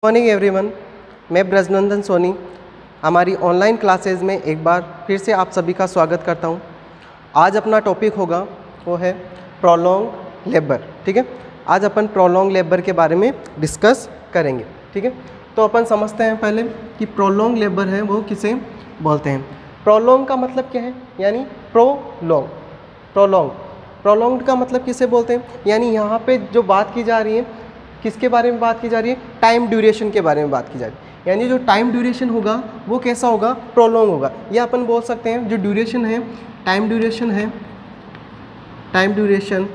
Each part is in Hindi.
मॉर्निंग एवरीवन, मैं ब्रजनंदन सोनी हमारी ऑनलाइन क्लासेज में एक बार फिर से आप सभी का स्वागत करता हूं। आज अपना टॉपिक होगा वो है प्रोलॉन्ग लेबर। ठीक है, आज अपन प्रोलॉन्ग लेबर के बारे में डिस्कस करेंगे। ठीक है, तो अपन समझते हैं पहले कि प्रोलॉन्ग लेबर है वो किसे बोलते हैं। प्रोलॉन्ग का मतलब क्या है, यानी प्रोलॉन्ग का मतलब किसे बोलते हैं, यानी यहाँ पे जो बात की जा रही है किसके बारे में बात की जा रही है, टाइम ड्यूरेशन के बारे में बात की जा रही है। यानी जो टाइम ड्यूरेशन होगा वो कैसा होगा, प्रोलॉन्ग होगा। या अपन बोल सकते हैं जो ड्यूरेशन है, टाइम ड्यूरेशन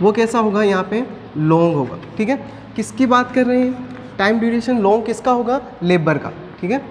वो कैसा होगा, यहाँ पे लॉन्ग होगा। ठीक है, किसकी बात कर रहे हैं, टाइम ड्यूरेशन लॉन्ग किसका होगा, लेबर का। ठीक है,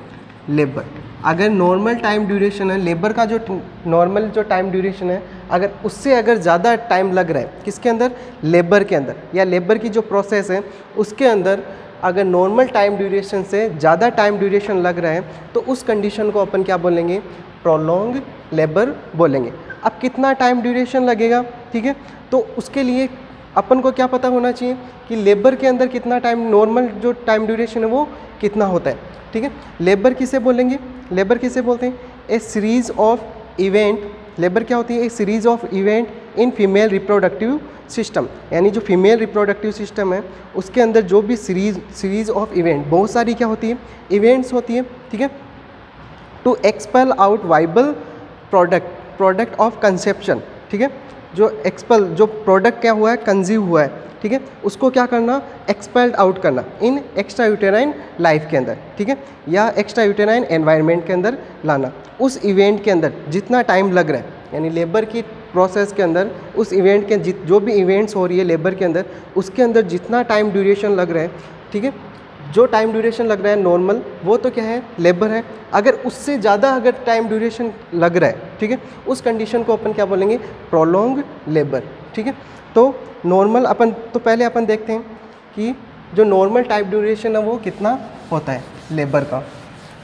लेबर अगर नॉर्मल टाइम ड्यूरेशन है, लेबर का जो नॉर्मल जो टाइम ड्यूरेशन है अगर उससे अगर ज़्यादा टाइम लग रहा है किसके अंदर, लेबर के अंदर, या लेबर की जो प्रोसेस है उसके अंदर अगर नॉर्मल टाइम ड्यूरेशन से ज़्यादा टाइम ड्यूरेशन लग रहा है तो उस कंडीशन को अपन क्या बोलेंगे, प्रोलॉन्ग लेबर बोलेंगे। अब कितना टाइम ड्यूरेशन लगेगा, ठीक है, तो उसके लिए अपन को क्या पता होना चाहिए कि लेबर के अंदर कितना टाइम, नॉर्मल जो टाइम ड्यूरेशन है वो कितना होता है। ठीक है, लेबर किसे बोलेंगे, लेबर किसे बोलते हैं, a series of event. Labour क्या होती है, a series of event in female reproductive system. यानी जो फीमेल रिप्रोडक्टिव सिस्टम है उसके अंदर जो भी सीरीज ऑफ इवेंट, बहुत सारी क्या होती है, इवेंट्स होती है। ठीक है, to expel out viable product of conception. ठीक है, जो प्रोडक्ट क्या हुआ है, कंजीव हुआ है, ठीक है, उसको क्या करना, एक्सपेल्ड आउट करना इन एक्स्ट्रा यूटेराइन लाइफ के अंदर। ठीक है, या एक्स्ट्रा यूटेराइन एनवायरनमेंट के अंदर लाना। उस इवेंट के अंदर जितना टाइम लग रहा है, यानी लेबर की प्रोसेस के अंदर उस इवेंट के जो भी इवेंट्स हो रही है लेबर के अंदर, उसके अंदर जितना टाइम ड्यूरेशन लग रहा है, ठीक है, जो टाइम ड्यूरेशन लग रहा है नॉर्मल, वो तो क्या है, लेबर है। अगर उससे ज़्यादा अगर टाइम ड्यूरेशन लग रहा है, ठीक है, उस कंडीशन को अपन क्या बोलेंगे, प्रोलॉन्ग लेबर। ठीक है, तो नॉर्मल अपन तो पहले अपन देखते हैं कि जो नॉर्मल टाइम ड्यूरेशन है वो कितना होता है लेबर का।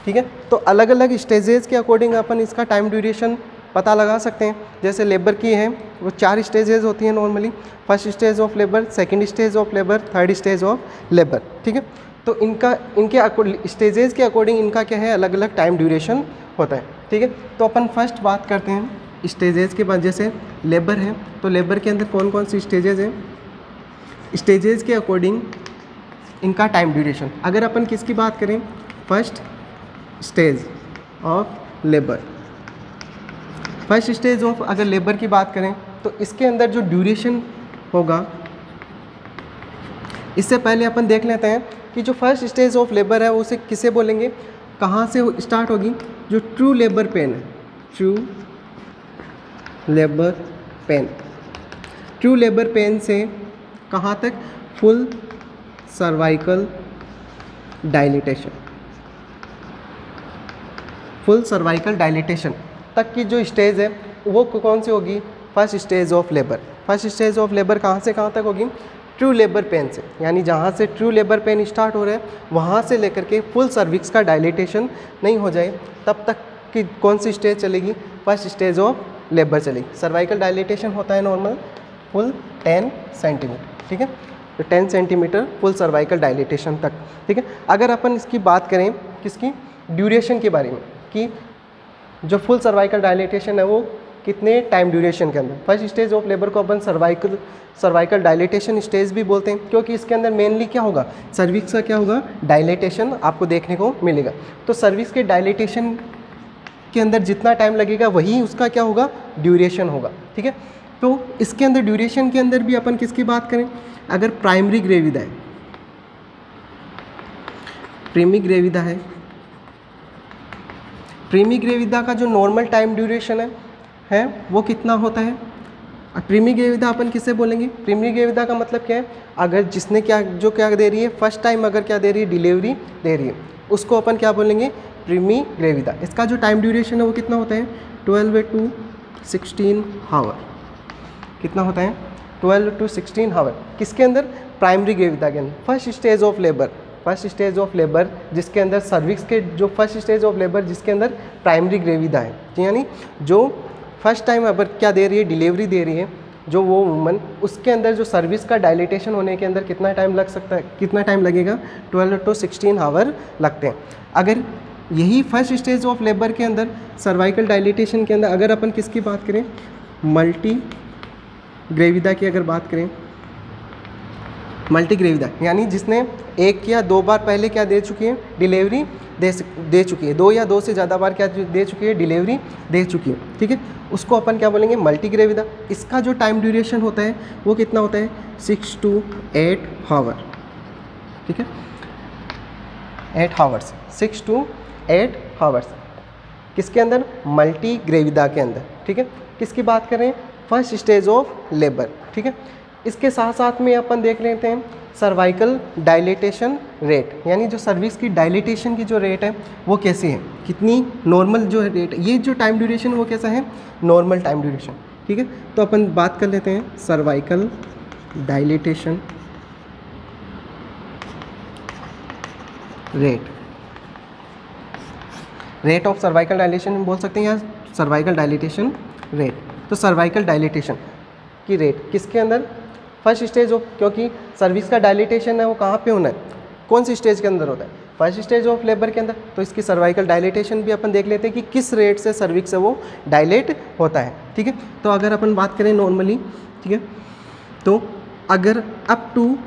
ठीक है, तो अलग अलग स्टेजेस के अकॉर्डिंग अपन इसका टाइम ड्यूरेशन पता लगा सकते हैं। जैसे लेबर की है वो 4 स्टेजेस होती हैं normally, first stage of labour, second stage of labour, third stage of labour. ठीक है, तो इनके स्टेजेस के अकॉर्डिंग इनका क्या है, अलग अलग टाइम ड्यूरेशन होता है। ठीक है, तो अपन फर्स्ट बात करते हैं स्टेजेस के बाद। जैसे लेबर है तो लेबर के अंदर कौन कौन सी स्टेजेस हैं, स्टेजेस के अकॉर्डिंग इनका टाइम ड्यूरेशन। अगर अपन किसकी बात करें, first stage of labour, first stage of अगर लेबर की बात करें तो इसके अंदर जो ड्यूरेशन होगा, इससे पहले अपन देख लेते हैं कि जो फर्स्ट स्टेज ऑफ लेबर है उसे किसे बोलेंगे, कहाँ से स्टार्ट होगी, जो ट्रू लेबर पेन है, true labour pain, true labour pain से कहाँ तक, full cervical dilatation, full cervical dilatation तक की जो स्टेज है वो कौन सी होगी, first stage of labour. First stage of labour कहाँ से कहाँ तक होगी, ट्रू लेबर पेन से, यानी जहाँ से ट्रू लेबर पेन स्टार्ट हो रहा है वहाँ से लेकर के फुल सर्विक्स का डायलिटेशन नहीं हो जाए तब तक की कौन सी स्टेज चलेगी, फर्स्ट स्टेज ऑफ लेबर चलेगी। सर्वाइकल डायलिटेशन होता है नॉर्मल फुल 10 सेंटीमीटर। ठीक है, तो 10 सेंटीमीटर फुल सर्वाइकल डायलिटेशन तक। ठीक है, अगर अपन इसकी बात करें किसकी, ड्यूरेशन के बारे में, कि जो फुल सर्वाइकल डायलिटेशन है वो कितने टाइम ड्यूरेशन के अंदर, फर्स्ट स्टेज ऑफ लेबर को अपन सर्वाइकल डायलिटेशन स्टेज भी बोलते हैं, क्योंकि इसके अंदर मेनली क्या होगा, सर्विक्स का क्या होगा, डायलिटेशन आपको देखने को मिलेगा। तो सर्विक्स के डायलिटेशन के अंदर जितना टाइम लगेगा वही उसका क्या होगा, ड्यूरेशन होगा। ठीक है, तो इसके अंदर ड्यूरेशन के अंदर भी अपन किसकी बात करें, अगर प्राइमरी ग्रेविदा है, प्रीमी ग्रेविदा है, प्रीमी ग्रेविदा का जो नॉर्मल टाइम ड्यूरेशन है वो कितना होता है। प्रीमी ग्रेविदा अपन किसे बोलेंगे, प्रीमी ग्रेविदा का मतलब क्या है, अगर जिसने क्या दे रही है, फर्स्ट टाइम अगर क्या दे रही है, डिलीवरी दे रही है, उसको अपन क्या बोलेंगे, प्रीमी ग्रेविदा। इसका जो टाइम ड्यूरेशन है वो कितना होता है, 12 to 16 आवर। कितना होता है, 12 to 16 आवर। किसके अंदर, प्राइमरी ग्रेविदा के अंदर, first stage of labour, first stage of labour जिसके अंदर सर्विक्स के जो फर्स्ट स्टेज ऑफ लेबर जिसके अंदर प्राइमरी ग्रेविदा है, यानी जो फर्स्ट टाइम अगर क्या दे रही है, डिलीवरी दे रही है, जो वो वुमन, उसके अंदर जो सर्विस का डायलिटेशन होने के अंदर कितना टाइम लग सकता है, कितना टाइम लगेगा, 12 to 16 आवर लगते हैं। अगर यही फर्स्ट स्टेज ऑफ लेबर के अंदर सर्वाइकल डायलिटेशन के अंदर अगर अपन किसकी बात करें, मल्टी ग्रेविदा की अगर बात करें, मल्टी ग्रेविदा यानी जिसने 1 या 2 बार पहले क्या दे चुकी है, डिलीवरी दे चुकी है, 2 या 2 से ज़्यादा बार क्या दे चुकी है, डिलीवरी दे चुकी है, ठीक है, उसको अपन क्या बोलेंगे, मल्टी ग्रेविदा। इसका जो टाइम ड्यूरेशन होता है वो कितना होता है, 6 to 8 आवर, ठीक है, 8 आवर्स, 6 to 8 आवर्स, किसके अंदर, मल्टी ग्रेविदा के अंदर, ठीक है। किसकी बात करें, फर्स्ट स्टेज ऑफ लेबर, ठीक है। इसके साथ साथ में अपन देख लेते हैं सर्वाइकल डायलिटेशन रेट, यानी जो सर्विक्स की डायलिटेशन की जो रेट है वो कैसी है, कितनी नॉर्मल जो रेट, ये जो टाइम ड्यूरेशन वो कैसा है, नॉर्मल टाइम ड्यूरेशन, ठीक है। तो अपन बात कर लेते हैं cervical dilatation rate of cervical dilatation हम बोल सकते हैं या सर्वाइकल डायलिटेशन रेट। तो सर्वाइकल डायलिटेशन की रेट किसके अंदर, फर्स्ट स्टेज ऑफ, क्योंकि सर्विस का डायलिटेशन है वो कहाँ पे होना है, कौन सी स्टेज के अंदर होता है, फर्स्ट स्टेज ऑफ लेबर के अंदर। तो इसकी सर्वाइकल डायलिटेशन भी अपन देख लेते हैं कि किस रेट से सर्विक्स है वो डायलेट होता है, ठीक है। तो अगर अपन बात करें नॉर्मली, ठीक है, तो अगर अप टू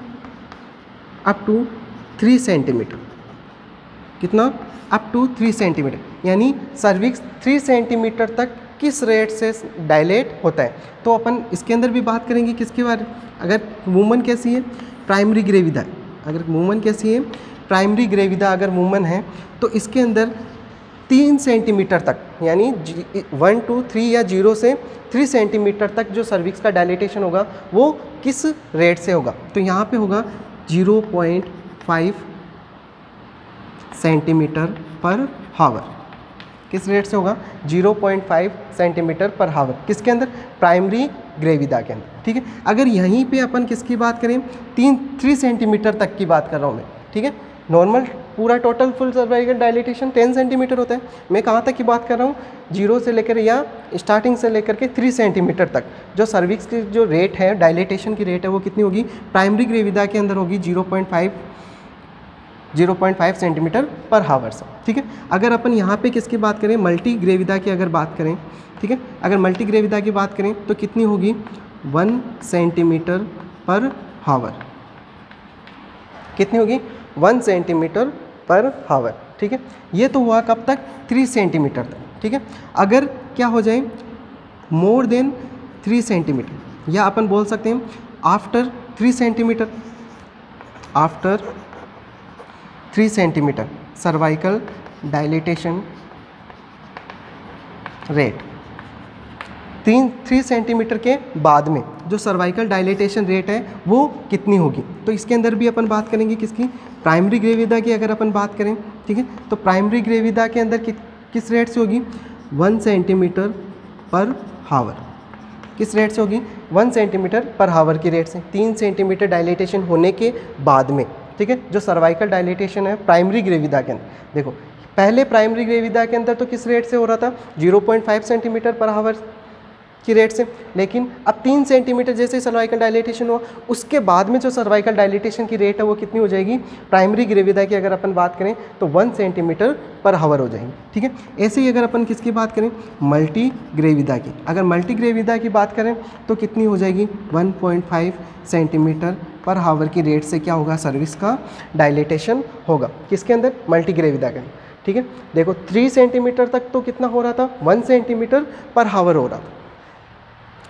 3 सेंटीमीटर, कितना, अप टू 3 सेंटीमीटर, यानी सर्विक्स 3 सेंटीमीटर तक किस रेट से डायलेट होता है। तो अपन इसके अंदर भी बात करेंगे किसके बारे, अगर वुमन कैसी है, प्राइमरी ग्रेविदा, अगर वुमन कैसी है, प्राइमरी ग्रेविदा अगर वुमन है तो इसके अंदर 3 सेंटीमीटर तक, यानी 1 to 3 या 0 से 3 सेंटीमीटर तक जो सर्विक्स का डायलिटेशन होगा वो किस रेट से होगा। तो यहाँ पे होगा 0.5 सेंटीमीटर पर हावर, किस रेट से होगा, 0.5 सेंटीमीटर पर हावर, किसके अंदर, प्राइमरी ग्रेविदा के अंदर, ठीक है। अगर यहीं पे अपन किसकी बात करें, 3 सेंटीमीटर तक की बात कर रहा हूँ मैं, ठीक है। नॉर्मल पूरा total full cervical dilatation 10 centimetre होता है, मैं कहाँ तक की बात कर रहा हूँ, 0 से लेकर या स्टार्टिंग से लेकर के 3 सेंटीमीटर तक जो सर्विक्स की जो रेट है, डायलिटेशन की रेट है वो कितनी होगी, प्राइमरी ग्रेविदा के अंदर होगी 0.5 सेंटीमीटर पर हावर से, ठीक है। अगर अपन यहाँ पे किसकी बात करें, मल्टी ग्रेविदा की अगर बात करें, ठीक है, अगर मल्टी ग्रेविदा की बात करें तो कितनी होगी, 1 सेंटीमीटर पर हावर, कितनी होगी, 1 सेंटीमीटर पर हावर, ठीक है। ये तो हुआ कब तक, 3 सेंटीमीटर तक, ठीक है। अगर क्या हो जाए मोर देन 3 सेंटीमीटर, या अपन बोल सकते हैं after 3 centimetre, after 3 centimetre cervical dilatation rate, 3 centimetre के बाद में जो सर्वाइकल डायलिटेशन रेट है वो कितनी होगी। तो इसके अंदर भी अपन बात करेंगे किसकी, प्राइमरी ग्रेविदा की अगर अपन बात करें, ठीक है, तो प्राइमरी ग्रेविदा के अंदर किस रेट से होगी, 1 सेंटीमीटर पर हावर, किस रेट से होगी, 1 सेंटीमीटर पर हावर की रेट से, 3 सेंटीमीटर डायलिटेशन होने के बाद में, ठीक है। जो सर्वाइकल डायलिटेशन है प्राइमरी ग्रेविदा के अंदर, देखो पहले प्राइमरी ग्रेविदा के अंदर तो किस रेट से हो रहा था, 0.5 सेंटीमीटर पर हावर की रेट से, लेकिन अब 3 सेंटीमीटर जैसे सर्वाइकल डायलिटेशन हुआ उसके बाद में जो सर्वाइकल डायलिटेशन की रेट है वो कितनी हो जाएगी, प्राइमरी ग्रेविदा की अगर अपन बात करें तो 1 सेंटीमीटर पर हावर हो जाएगी, ठीक है। ऐसे ही अगर अपन किसकी बात करें, मल्टी ग्रेविदा की, अगर मल्टी ग्रेविदा की बात करें तो कितनी हो जाएगी, 1.5 सेंटीमीटर पर हावर की रेट से क्या होगा, सर्विस का डायलिटेशन होगा, किसके अंदर, मल्टी ग्रेविदा के अंदर, ठीक है। देखो 3 सेंटीमीटर तक तो कितना हो रहा था, 1 सेंटीमीटर पर हावर हो रहा था,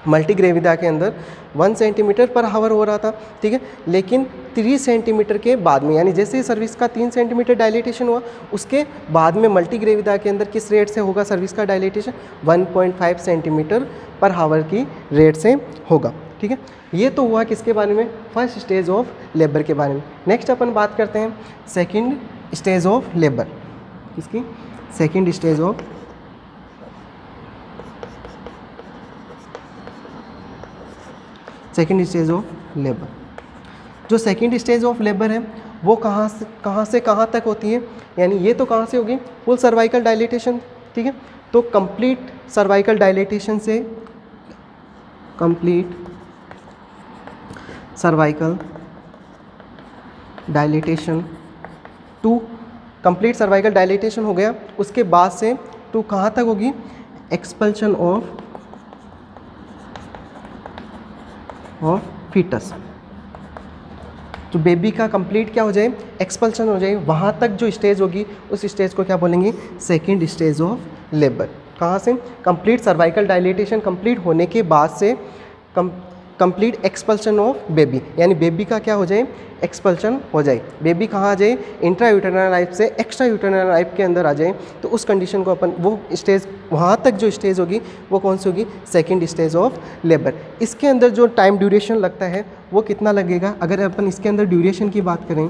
मल्टी ग्रेविदा के अंदर 1 सेंटीमीटर पर हावर हो रहा था, ठीक है। लेकिन 3 सेंटीमीटर के बाद में, यानी जैसे ही सर्विस का 3 सेंटीमीटर डायलिटेशन हुआ उसके बाद में मल्टी ग्रेविदा के अंदर किस रेट से होगा सर्विस का डायलिटेशन, 1.5 सेंटीमीटर पर हावर की रेट से होगा, ठीक है। ये तो हुआ किसके बारे में, फर्स्ट स्टेज ऑफ लेबर के बारे में। नेक्स्ट अपन बात करते हैं सेकेंड स्टेज ऑफ लेबर, किसकी, सेकेंड स्टेज ऑफ लेबर। जो सेकेंड स्टेज ऑफ लेबर है वो कहाँ से कहाँ तक होती है, यानी ये तो कहाँ से होगी, फुल सर्वाइकल डायलिटेशन, ठीक है। तो कंप्लीट सर्वाइकल डायलिटेशन से, complete cervical dilatation to complete cervical dilatation हो गया, उसके बाद से टू कहाँ तक होगी, एक्सपल्शन ऑफ फीटस। जो बेबी का कंप्लीट क्या हो जाए, एक्सपल्शन हो जाए, वहाँ तक जो स्टेज होगी उस स्टेज को क्या बोलेंगे, सेकेंड स्टेज ऑफ लेबर। कहाँ से, कंप्लीट सर्वाइकल डायलिटेशन कंप्लीट होने के बाद से कंप्लीट एक्सपल्शन ऑफ बेबी, यानी बेबी का क्या हो जाए, एक्सपल्शन हो जाए। बेबी कहाँ आ जाए, इंट्रा यूटेरिनल लाइफ से एक्स्ट्रा यूटेरिनल लाइफ के अंदर आ जाए, तो उस कंडीशन को अपन वो स्टेज, वहाँ तक जो स्टेज होगी वो कौन सी होगी, सेकेंड स्टेज ऑफ लेबर। इसके अंदर जो टाइम ड्यूरेशन लगता है वो कितना लगेगा, अगर अपन इसके अंदर ड्यूरेशन की बात करें,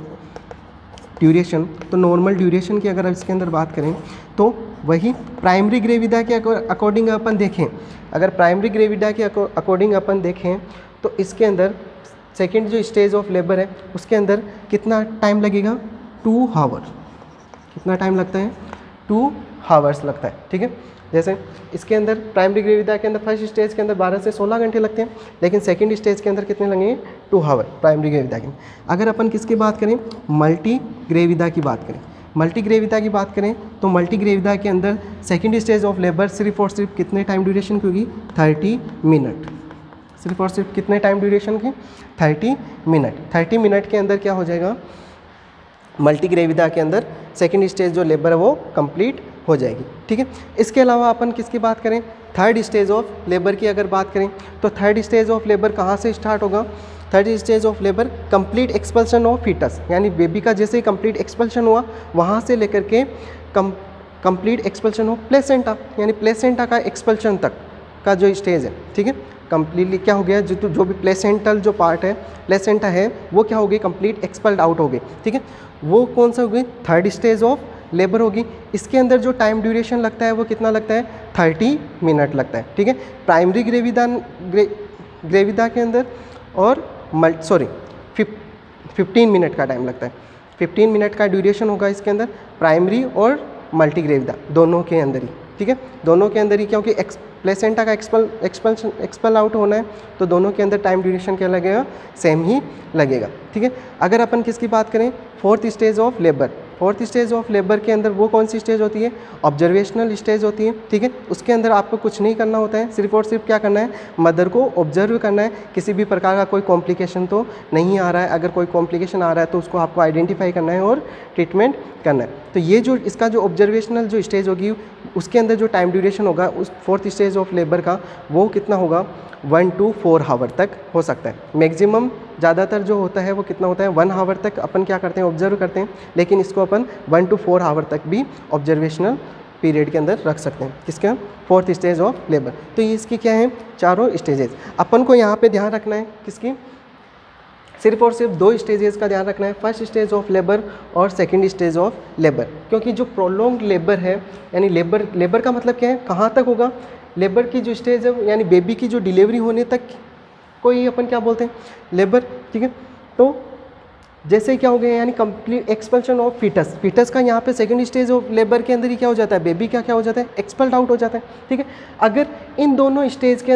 ड्यूरेशन तो नॉर्मल ड्यूरेशन की अगर इसके अंदर बात करें तो वही प्राइमरी ग्रेविडा के अकॉर्डिंग अपन देखें, अगर प्राइमरी ग्रेविडा के अकॉर्डिंग अपन देखें तो इसके अंदर सेकेंड जो स्टेज ऑफ लेबर है उसके अंदर कितना टाइम लगेगा, 2 आवर। कितना टाइम लगता है, 2 आवर्स लगता है। ठीक है, जैसे इसके अंदर प्राइमरी ग्रेविडा के अंदर फर्स्ट स्टेज के अंदर 12 से 16 घंटे लगते हैं, लेकिन सेकंड स्टेज के अंदर कितने लगेंगे, 2 आवर प्राइमरी ग्रेविडा के। अगर अपन किसकी बात करें, मल्टी ग्रेविडा की बात करें, मल्टी ग्रेविडा की बात करें तो मल्टी ग्रेविडा के अंदर सेकेंड स्टेज ऑफ लेबर सिर्फ और सिर्फ कितने टाइम ड्यूरेशन की होगी, 30 मिनट। सिर्फ और सिर्फ कितने टाइम ड्यूरेशन की, 30 मिनट। 30 मिनट के अंदर क्या हो जाएगा, मल्टी ग्रेविडा के अंदर सेकेंड स्टेज जो लेबर है वो कंप्लीट हो जाएगी। ठीक है, इसके अलावा अपन किसकी बात करें, थर्ड स्टेज ऑफ लेबर की अगर बात करें तो थर्ड स्टेज ऑफ लेबर कहाँ से स्टार्ट होगा, third stage of labour complete expulsion of fetus, यानी बेबी का जैसे ही कंप्लीट एक्सपल्शन हुआ वहाँ से लेकर के कंप्लीट एक्सपल्शन ऑफ प्लेसेंटा, यानी प्लेसेंटा का एक्सपल्शन तक का जो स्टेज है। ठीक है, कंप्लीटली क्या हो गया, जो भी प्लेसेंटल जो पार्ट है, प्लेसेंटा है, वो क्या हो गई, कंप्लीट एक्सपल्ड आउट हो गई। ठीक है, वो कौन सा हो गई, थर्ड स्टेज ऑफ लेबर होगी। इसके अंदर जो टाइम ड्यूरेशन लगता है वो कितना लगता है, 30 मिनट लगता है। ठीक है, प्राइमरी ग्रेविडा के अंदर और 15 मिनट का टाइम लगता है। 15 मिनट का ड्यूरेशन होगा इसके अंदर, प्राइमरी और मल्टी ग्रेविडा दोनों के अंदर ही। ठीक है, दोनों के अंदर ही, क्योंकि प्लेसेंटा का एक्सपल आउट होना है तो दोनों के अंदर टाइम ड्यूरेशन क्या लगेगा, सेम ही लगेगा। ठीक है, अगर अपन किसकी बात करें, fourth stage of labour, fourth stage of labour के अंदर वो कौन सी स्टेज होती है, ऑब्जर्वेशनल स्टेज होती है। ठीक है, उसके अंदर आपको कुछ नहीं करना होता है, सिर्फ और सिर्फ क्या करना है, मदर को ऑब्जर्व करना है, किसी भी प्रकार का कोई कॉम्प्लिकेशन तो नहीं आ रहा है, अगर कोई कॉम्प्लिकेशन आ रहा है तो उसको आपको आइडेंटिफाई करना है और ट्रीटमेंट करना है। तो ये जो इसका जो ऑब्जर्वेशनल जो स्टेज होगी उसके अंदर जो टाइम ड्यूरेशन होगा उस फोर्थ स्टेज ऑफ लेबर का वो कितना होगा, 1 to 4 आवर तक हो सकता है। मैक्सिमम ज़्यादातर जो होता है वो कितना होता है, 1 आवर तक अपन क्या करते हैं, ऑब्जर्व करते हैं, लेकिन इसको अपन 1 to 4 आवर तक भी ऑब्जर्वेशनल पीरियड के अंदर रख सकते हैं। किसका, फोर्थ स्टेज ऑफ लेबर। तो ये इसकी क्या है, चारों स्टेजेस। अपन को यहाँ पे ध्यान रखना है किसकी, सिर्फ और सिर्फ 2 स्टेजेस का ध्यान रखना है, फर्स्ट स्टेज ऑफ लेबर और सेकंड स्टेज ऑफ लेबर। क्योंकि जो प्रोलॉन्ग लेबर है, यानी लेबर का मतलब क्या है, कहाँ तक होगा, लेबर की जो स्टेज है यानी बेबी की जो डिलीवरी होने तक को ही अपन क्या बोलते हैं, लेबर। ठीक है, तो जैसे क्या हो गया, यानी complete expulsion of fetus, fetus का यहाँ पे सेकंड स्टेज ऑफ लेबर के अंदर ही क्या हो जाता है, बेबी का क्या हो जाता है, एक्सपल्ड आउट हो जाता है। ठीक है, अगर इन दोनों स्टेज के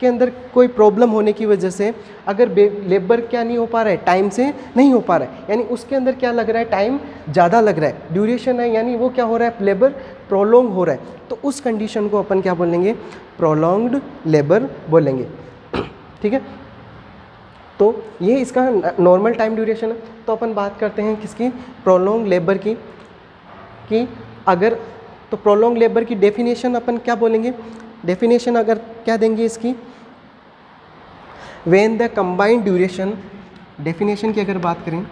अंदर कोई प्रॉब्लम होने की वजह से अगर लेबर क्या नहीं हो पा रहा है, टाइम से नहीं हो पा रहा है, यानी उसके अंदर क्या लग रहा है, टाइम ज़्यादा लग रहा है, ड्यूरेशन है, यानी वो क्या हो रहा है, लेबर प्रोलॉन्ग हो रहा है, तो उस कंडीशन को अपन क्या बोलेंगे, प्रोलॉन्ग्ड लेबर बोलेंगे। ठीक है, तो ये इसका नॉर्मल टाइम ड्यूरेशन है। तो अपन बात करते हैं किसकी, प्रोलॉन्ग लेबर की, कि अगर तो प्रोलॉन्ग लेबर की डेफिनेशन अपन क्या बोलेंगे, डेफिनेशन अगर क्या देंगे इसकी, when the combined duration, definition की अगर बात करें,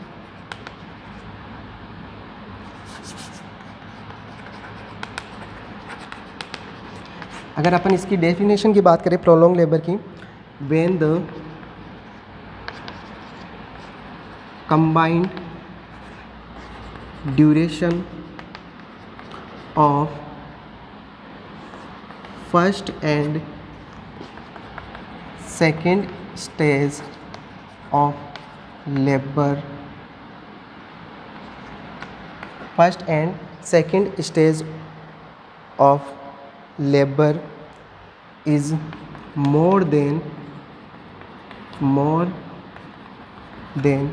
अगर अपन इसकी डेफिनेशन की बात करें प्रोलॉन्ग लेबर की, when the combined duration of first and second stage of labour, first and second stage of labour is more than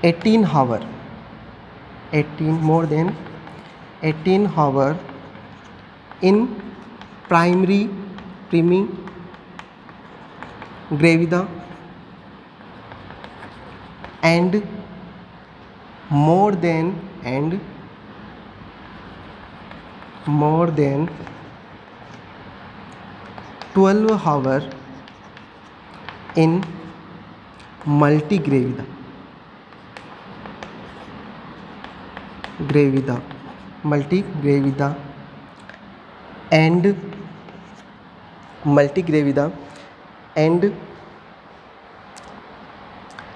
18 hour, 18 hour in primary gravida and more than 12 hour in multigravida and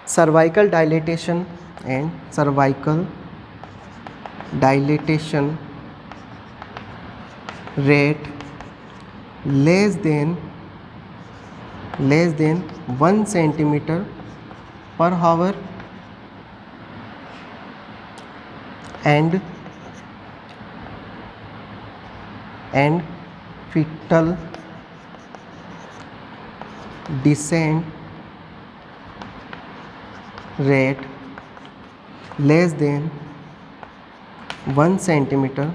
cervical dilatation rate less than 1 centimeter per hour and fetal descent rate less than 1 centimeter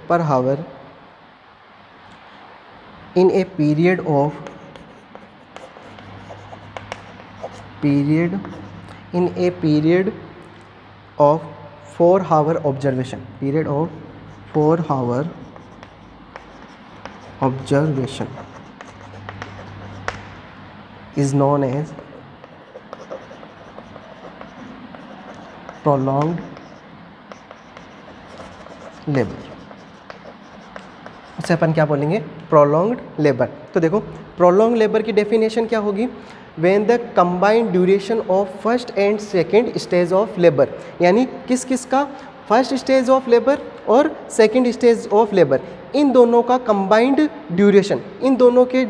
per hour in a period of 4 hour observation. Is known as prolonged labor. उसे अपन क्या बोलेंगे? Prolonged labour. तो देखो प्रोलॉन्ग लेबर की डेफिनेशन क्या होगी? When the combined duration of first and second stage of labour, यानी किस का फर्स्ट स्टेज ऑफ लेबर और सेकेंड स्टेज ऑफ लेबर, इन दोनों का कंबाइंड ड्यूरेशन, इन दोनों के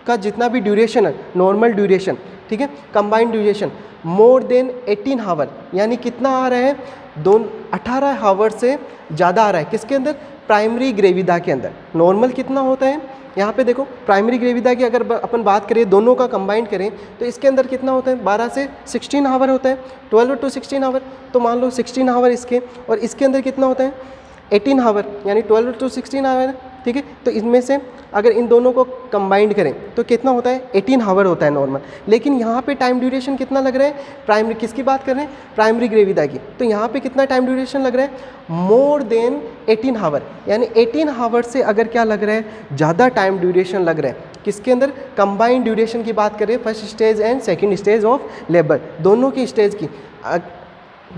का जितना भी ड्यूरेशन है, नॉर्मल ड्यूरेशन, ठीक है, combined duration more than 18 hour, यानी कितना आ रहा है? 18 आवर से ज़्यादा आ रहा है. किसके अंदर? प्राइमरी ग्रेविदा के अंदर. नॉर्मल कितना होता है? यहाँ पे देखो प्राइमरी ग्रेविदा की अगर अपन बात करें, दोनों का कंबाइंड करें, तो इसके अंदर कितना होता है? 12 से 16 आवर होता है, 12 to 16 आवर. तो मान लो 16 आवर इसके, और इसके अंदर कितना होता है? 18 आवर, यानी 12 to 16 आवर, ठीक है. तो इनमें से अगर इन दोनों को कंबाइंड करें तो कितना होता है? 18 आवर होता है नॉर्मल. लेकिन यहाँ पे टाइम ड्यूरेशन कितना लग रहा है? प्राइमरी, किसकी बात कर रहे हैं? प्राइमरी ग्रेविदा की. तो यहाँ पे कितना टाइम ड्यूरेशन लग रहा है? मोर देन 18 आवर, यानी 18 आवर से अगर क्या लग रहा है? ज़्यादा टाइम ड्यूरेशन लग रहा है. किसके अंदर? कंबाइंड ड्यूरेशन की बात करें, first stage and second stage of labour, दोनों की स्टेज की.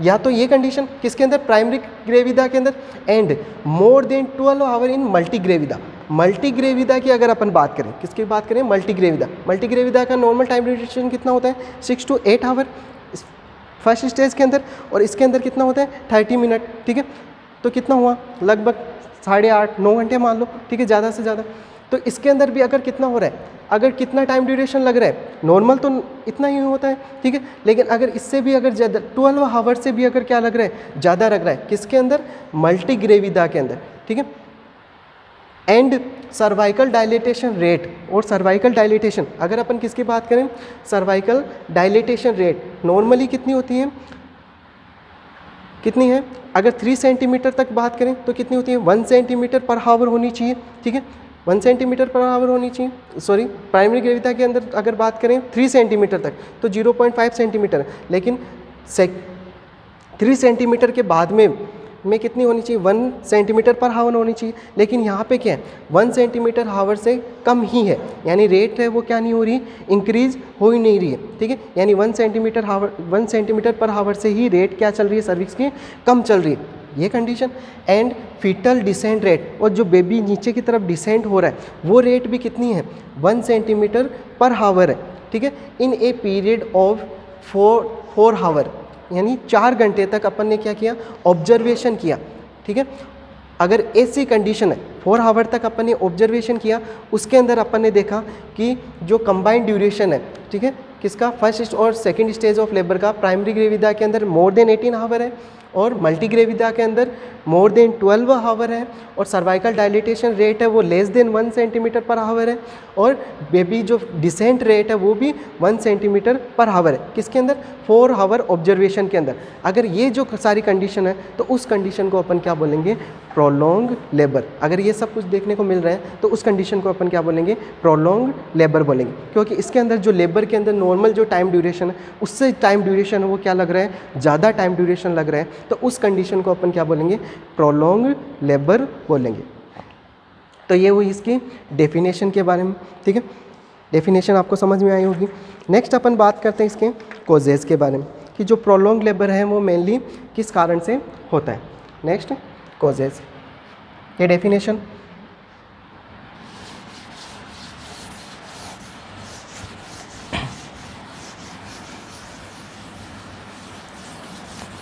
या तो ये कंडीशन किसके अंदर? प्राइमरी ग्रेविदा के अंदर. And more than 12 hour in multi gravida. Multi gravida की अगर अपन बात करें, किसकी बात करें? Multi gravida. मल्टी ग्रेविदा का नॉर्मल टाइम ड्यूरेशन कितना होता है? 6 to 8 आवर फर्स्ट स्टेज के अंदर, और इसके अंदर कितना होता है? 30 मिनट, ठीक है. तो कितना हुआ? लगभग 8.5-9 घंटे मान लो, ठीक है, ज़्यादा से ज़्यादा. तो इसके अंदर भी अगर कितना हो रहा है? अगर कितना टाइम ड्यूरेशन लग रहा है? नॉर्मल तो इतना ही होता है, ठीक है, लेकिन अगर इससे भी अगर ज़्यादा 12 आवर से भी अगर क्या लग रहा है? ज़्यादा लग रहा है. किसके अंदर? मल्टी ग्रेविदा के अंदर, ठीक है. एंड सर्वाइकल डायलेटेशन रेट, और सर्वाइकल डायलेटेशन अगर अपन किसकी बात करें? सर्वाइकल डायलेटेशन रेट नॉर्मली कितनी होती है? कितनी है? अगर 3 सेंटीमीटर तक बात करें तो कितनी होती है? 1 सेंटीमीटर पर आवर होनी चाहिए, ठीक है, 1 सेंटीमीटर पर आवर होनी चाहिए. सॉरी, प्राइमरी ग्रेविदा के अंदर अगर बात करें 3 सेंटीमीटर तक तो 0.5 सेंटीमीटर, लेकिन 3 सेंटीमीटर के बाद में कितनी होनी चाहिए? 1 सेंटीमीटर पर आवर होनी चाहिए. लेकिन यहाँ पे क्या है? 1 सेंटीमीटर आवर से कम ही है, यानी रेट है वो क्या नहीं हो रही? इंक्रीज हो ही नहीं रही है, ठीक है. यानी 1 सेंटीमीटर पर आवर से ही रेट क्या चल रही है? सर्विक्स की कम चल रही है, ये condition. And fetal descent rate, और जो बेबी नीचे की तरफ डिसेंट हो रहा है वो रेट भी कितनी है? 1 सेंटीमीटर पर आवर है, ठीक है. इन ए पीरियड ऑफ 4 आवर, यानी 4 घंटे तक अपन ने क्या किया? ऑब्जर्वेशन किया, ठीक है. अगर ऐसी कंडीशन है 4 आवर तक अपन ने ऑब्जर्वेशन किया, उसके अंदर अपन ने देखा कि जो कंबाइंड ड्यूरेशन है, ठीक है, किसका? फर्स्ट और सेकंड स्टेज ऑफ लेबर का प्राइमरी ग्रेविदा के अंदर मोर देन 18 आवर है, और मल्टीग्रेविदा के अंदर मोर देन 12 आवर है, और सर्वाइकल डायलिटेशन रेट है वो less than 1 centimetre per hour है, और बेबी जो डिसेंट रेट है वो भी 1 सेंटीमीटर पर आवर है। किसके अंदर? 4 आवर ऑब्जर्वेशन के अंदर। अगर ये जो सारी कंडीशन है तो उस कंडीशन को अपन क्या बोलेंगे? Prolong labour. अगर ये सब कुछ देखने को मिल रहा है तो उस कंडीशन को अपन क्या बोलेंगे? प्रोलॉन्ग लेबर बोलेंगे, क्योंकि इसके अंदर जो लेबर के अंदर नॉर्मल जो टाइम ड्यूरेशन है उससे टाइम ड्यूरेशन है वो क्या लग रहा है? ज़्यादा टाइम ड्यूरेशन लग रहा है, तो उस कंडीशन को अपन क्या बोलेंगे? प्रोलॉन्ग लेबर बोलेंगे। तो ये हुई इसकी डेफिनेशन के बारे में, ठीक है। डेफिनेशन आपको समझ में आई होगी। नेक्स्ट अपन बात करते हैं इसके कॉजेज़ के बारे में, कि जो प्रोलॉन्ग लेबर है वो मेनली किस कारण से होता है। नेक्स्ट कॉजेज़, ये डेफिनेशन।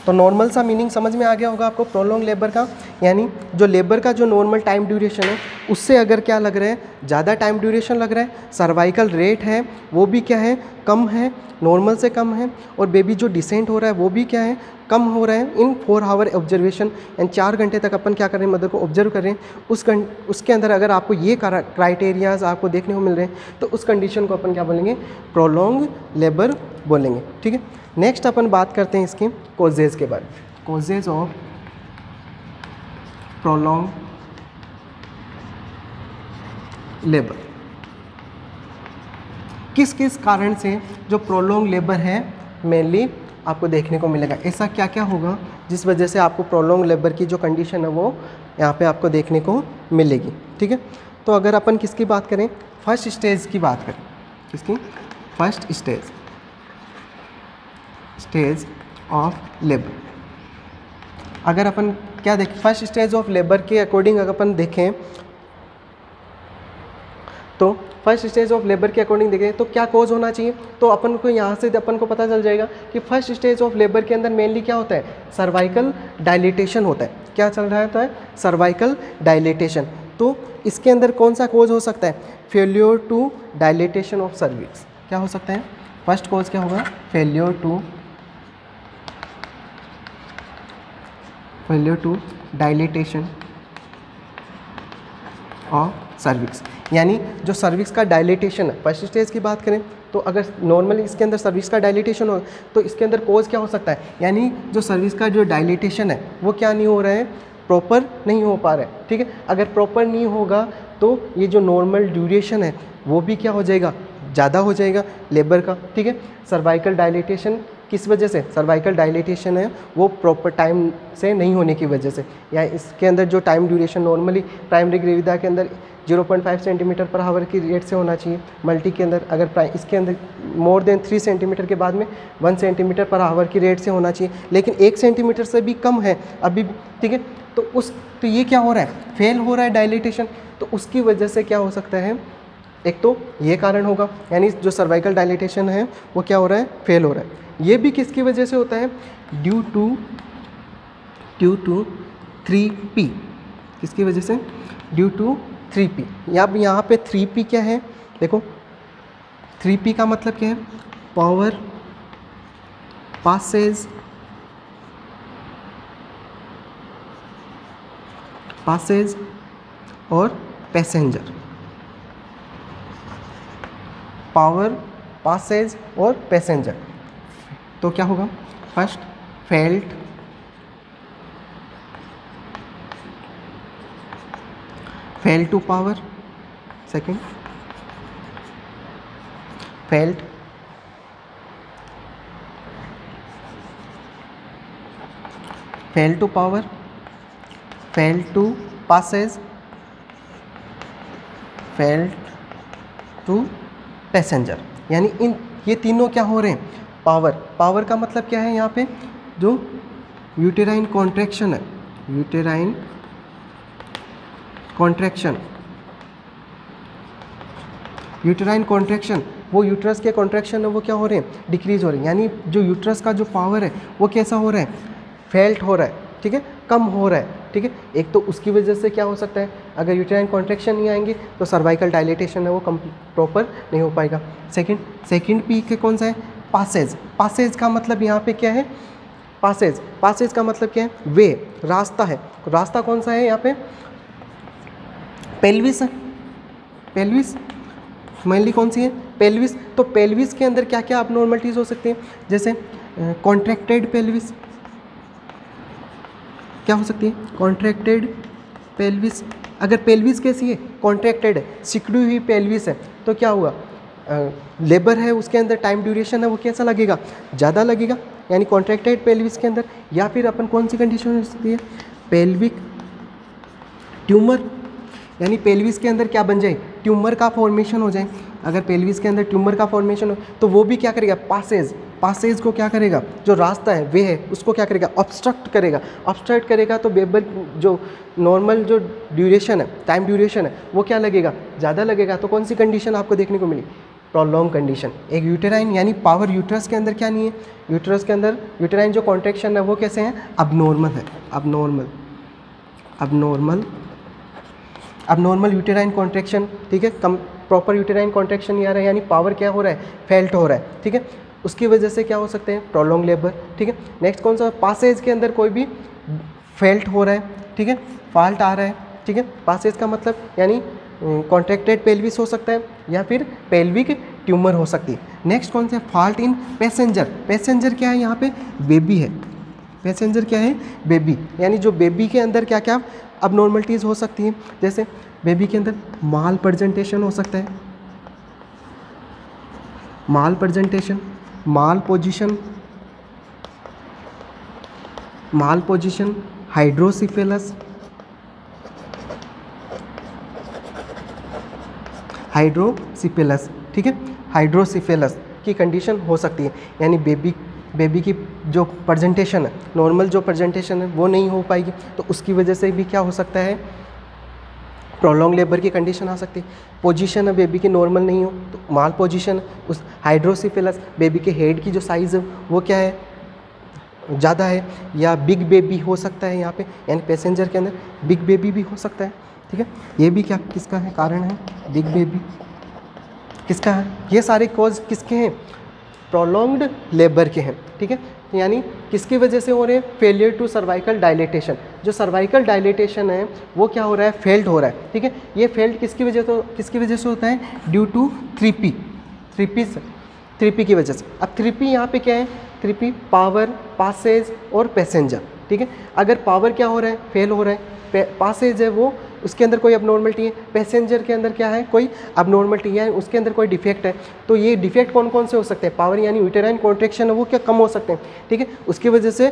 तो नॉर्मल सा मीनिंग समझ में आ गया होगा आपको प्रोलॉन्ग लेबर का, यानी जो लेबर का जो नॉर्मल टाइम ड्यूरेशन है उससे अगर क्या लग रहा है? ज़्यादा टाइम ड्यूरेशन लग रहा है, सर्वाइकल रेट है वो भी क्या है? कम है, नॉर्मल से कम है, और बेबी जो डिसेंट हो रहा है वो भी क्या है? कम हो रहा है इन 4 आवर ऑब्जर्वेशन, यानी 4 घंटे तक अपन क्या कर रहे हैं? मदर को ऑब्जर्व कर रहे हैं। उसके अंदर अगर आपको ये क्राइटेरियाज आपको देखने को मिल रहे हैं तो उस कंडीशन को अपन क्या बोलेंगे? प्रोलॉन्ग लेबर बोलेंगे, ठीक है। नेक्स्ट अपन बात करते हैं इसके कॉजेज़ के बारे में। Causes of prolonged labour. किस किस कारण से जो प्रोलॉन्ग लेबर है मेनली आपको देखने को मिलेगा? ऐसा क्या क्या होगा जिस वजह से आपको प्रोलॉन्ग लेबर की जो कंडीशन है वो यहाँ पे आपको देखने को मिलेगी, ठीक है। तो अगर अपन किसकी बात करें? फर्स्ट स्टेज की बात करें। किसकी? First stage of labour. अगर अपन क्या देखें? फर्स्ट स्टेज ऑफ लेबर के अकॉर्डिंग अगर अपन देखें तो फर्स्ट स्टेज ऑफ लेबर के अकॉर्डिंग देखें तो क्या कॉज होना चाहिए? तो अपन को यहाँ से अपन को पता चल जाएगा कि फर्स्ट स्टेज ऑफ लेबर के अंदर मेनली क्या होता है? सर्वाइकल डायलिटेशन होता है। क्या चल रहा होता है? Cervical dilatation. तो इसके अंदर कौन सा कॉज हो सकता है? Failure to dilatation of cervix. क्या हो सकता है? फर्स्ट कॉज क्या होगा? Failure to dilatation of cervix, यानी जो सर्विक्स का डायलिटेशन है। फर्स्ट स्टेज की बात करें तो अगर नॉर्मली इसके अंदर सर्विक्स का डायलिटेशन हो तो इसके अंदर कोज क्या हो सकता है? यानी जो सर्विक्स का जो डायलिटेशन है वो क्या नहीं हो रहा है? प्रॉपर नहीं हो पा रहा है, ठीक है। अगर प्रॉपर नहीं होगा तो ये जो नॉर्मल ड्यूरेशन है वो भी क्या हो जाएगा? ज़्यादा हो जाएगा लेबर का, ठीक है। सर्वाइकल डायलिटेशन किस वजह से? सर्वाइकल डायलिटेशन है वो प्रॉपर टाइम से नहीं होने की वजह से, या इसके अंदर जो time duration normally primary gravida के अंदर 0.5 सेंटीमीटर पर आवर की रेट से होना चाहिए, मल्टी के अंदर अगर इसके अंदर मोर देन 3 सेंटीमीटर के बाद में 1 सेंटीमीटर पर आवर की रेट से होना चाहिए, लेकिन 1 सेंटीमीटर से भी कम है अभी, ठीक है। तो ये क्या हो रहा है? फेल हो रहा है डायलिटेशन। तो उसकी वजह से क्या हो सकता है? एक तो ये कारण होगा, यानी जो सर्वाइकल डायलिटेशन है वो क्या हो रहा है? फेल हो रहा है। ये भी किसकी वजह से होता है? Due to 3P। किसकी वजह से? Due to 3P। अब यहाँ पे 3P क्या है? देखो 3P का मतलब क्या है? पावर, पासेज और पैसेंजर। पावर, पासेज और पैसेंजर। तो क्या होगा? First fail to power, second fail to power, fail to passage, fail to passenger. यानी ये तीनों क्या हो रहे हैं? पावर का मतलब क्या है? यहाँ पे जो यूटेराइन कॉन्ट्रैक्शन है, यूटेराइन कॉन्ट्रैक्शन, वो यूट्रस के कॉन्ट्रैक्शन है वो क्या हो रहे हैं? डिक्रीज हो रहे हैं। यानी जो यूट्रस का जो पावर है वो कैसा हो रहा है? फेल्ट हो रहा है, ठीक है, कम हो रहा है, ठीक है। एक तो उसकी वजह से क्या हो सकता है? अगर यूटेराइन कॉन्ट्रैक्शन नहीं आएंगे तो सर्वाइकल डायलिटेशन है वो प्रॉपर नहीं हो पाएगा। सेकंड पी के कौन सा है? पासेज का मतलब यहाँ पे क्या है? पासेज, पासेज का मतलब क्या है? वे, रास्ता है। रास्ता कौन सा है यहाँ पे? पेल्विस है, पेल्विस मेनली कौन सी है? पेल्विस। तो पेल्विस के अंदर क्या क्या अबनॉर्मलिटीज़ हो सकती हैं? जैसे कॉन्ट्रैक्टेड पेल्विस, क्या हो सकती है? Contracted pelvis. अगर पेल्विस कैसी है? कॉन्ट्रैक्टेड है, सिकुड़ी हुई पेल्विस है, तो क्या हुआ? लेबर है उसके अंदर टाइम ड्यूरेशन है वो कैसा लगेगा? ज़्यादा लगेगा, यानी कॉन्ट्रैक्टेड पेल्विस के अंदर। या फिर अपन कौन सी कंडीशन हो सकती है? पेल्विक ट्यूमर, यानी पेल्विस के अंदर क्या बन जाए? ट्यूमर का फॉर्मेशन हो जाए। अगर पेल्विस के अंदर ट्यूमर का फॉर्मेशन हो तो वो भी क्या करेगा? पासेज, पासेज को क्या करेगा? जो रास्ता है वे है उसको क्या करेगा? ऑब्स्ट्रक्ट करेगा। ऑब्स्ट्रक्ट करेगा तो बेबर जो नॉर्मल जो ड्यूरेशन है, टाइम ड्यूरेशन है, वो क्या लगेगा? ज़्यादा लगेगा। तो कौन सी कंडीशन आपको देखने को मिली? Prolong condition. एक यूटेराइन यानी पावर यूट्रस के अंदर क्या नहीं है? यूट्रस के अंदर यूटेराइन जो कॉन्ट्रैक्शन है वो कैसे हैं? अबनॉर्मल है, abnormal, abnormal, abnormal uterine contraction, ठीक है। कम प्रॉपर यूटेराइन कॉन्ट्रैक्शन नहीं आ रहा है, यानी पावर क्या हो रहा है? फेल्ट हो रहा है, ठीक है। उसकी वजह से क्या हो सकते हैं? प्रोलॉन्ग लेबर, ठीक है। नेक्स्ट कौन सा? पासेज के अंदर कोई भी फेल्ट हो रहा है, ठीक है, फॉल्ट आ रहा है, ठीक है। पासेज का मतलब यानी कॉन्ट्रैक्टेड पेल्विस हो सकता है या फिर पेल्विक ट्यूमर हो सकती है। नेक्स्ट कौन सा? Fault in passenger. पैसेंजर क्या है यहाँ पे? बेबी है। पैसेंजर क्या है? बेबी, यानी जो बेबी के अंदर क्या क्या अबनॉर्मलिटीज़ हो सकती हैं? जैसे बेबी के अंदर माल प्रेजेंटेशन हो सकता है, माल प्रेजेंटेशन, माल पोजीशन, माल पोजीशन, हाइड्रोसिफेलस, हाइड्रोसिफेलस, ठीक है। हाइड्रोसिफेलस की कंडीशन हो सकती है, यानी बेबी की जो प्रेजेंटेशन है, नॉर्मल जो प्रेजेंटेशन है वो नहीं हो पाएगी, तो उसकी वजह से भी क्या हो सकता है? प्रोलॉन्ग लेबर की कंडीशन आ सकती है। पोजीशन है बेबी की नॉर्मल नहीं हो तो माल पोजीशन, उस हाइड्रोसिफेलस, बेबी के हेड की जो साइज़ है वो क्या है? ज़्यादा है, या बिग बेबी हो सकता है यहाँ पे, यानी पैसेंजर के अंदर बिग बेबी भी हो सकता है, ठीक है। ये भी क्या किसका है? कारण है बिग बेबी, किसका है? ये सारे कॉज किसके हैं? प्रोलॉन्ग्ड लेबर के हैं, ठीक है। यानी किसकी वजह से हो रहे हैं? Failure to cervical dilatation. जो सर्वाइकल डायलेटेशन है वो क्या हो रहा है? फेल्ड हो रहा है, ठीक है। ये फेल्ड किसकी वजह से होता है? ड्यू टू 3P की वजह से। अब 3P यहाँ पे क्या है? 3P पावर, पासेज और पैसेंजर, ठीक है। अगर पावर क्या हो रहा है? फेल हो रहा है। पासेज है वो उसके अंदर कोई अबनॉर्मलिटी है, पैसेंजर के अंदर क्या है? कोई अबनॉर्मलिटी है, उसके अंदर कोई डिफेक्ट है। तो ये डिफेक्ट कौन कौन से हो सकते हैं? पावर यानी यूटेराइन कॉन्ट्रैक्शन है वो क्या कम हो सकते हैं, ठीक है। उसकी वजह से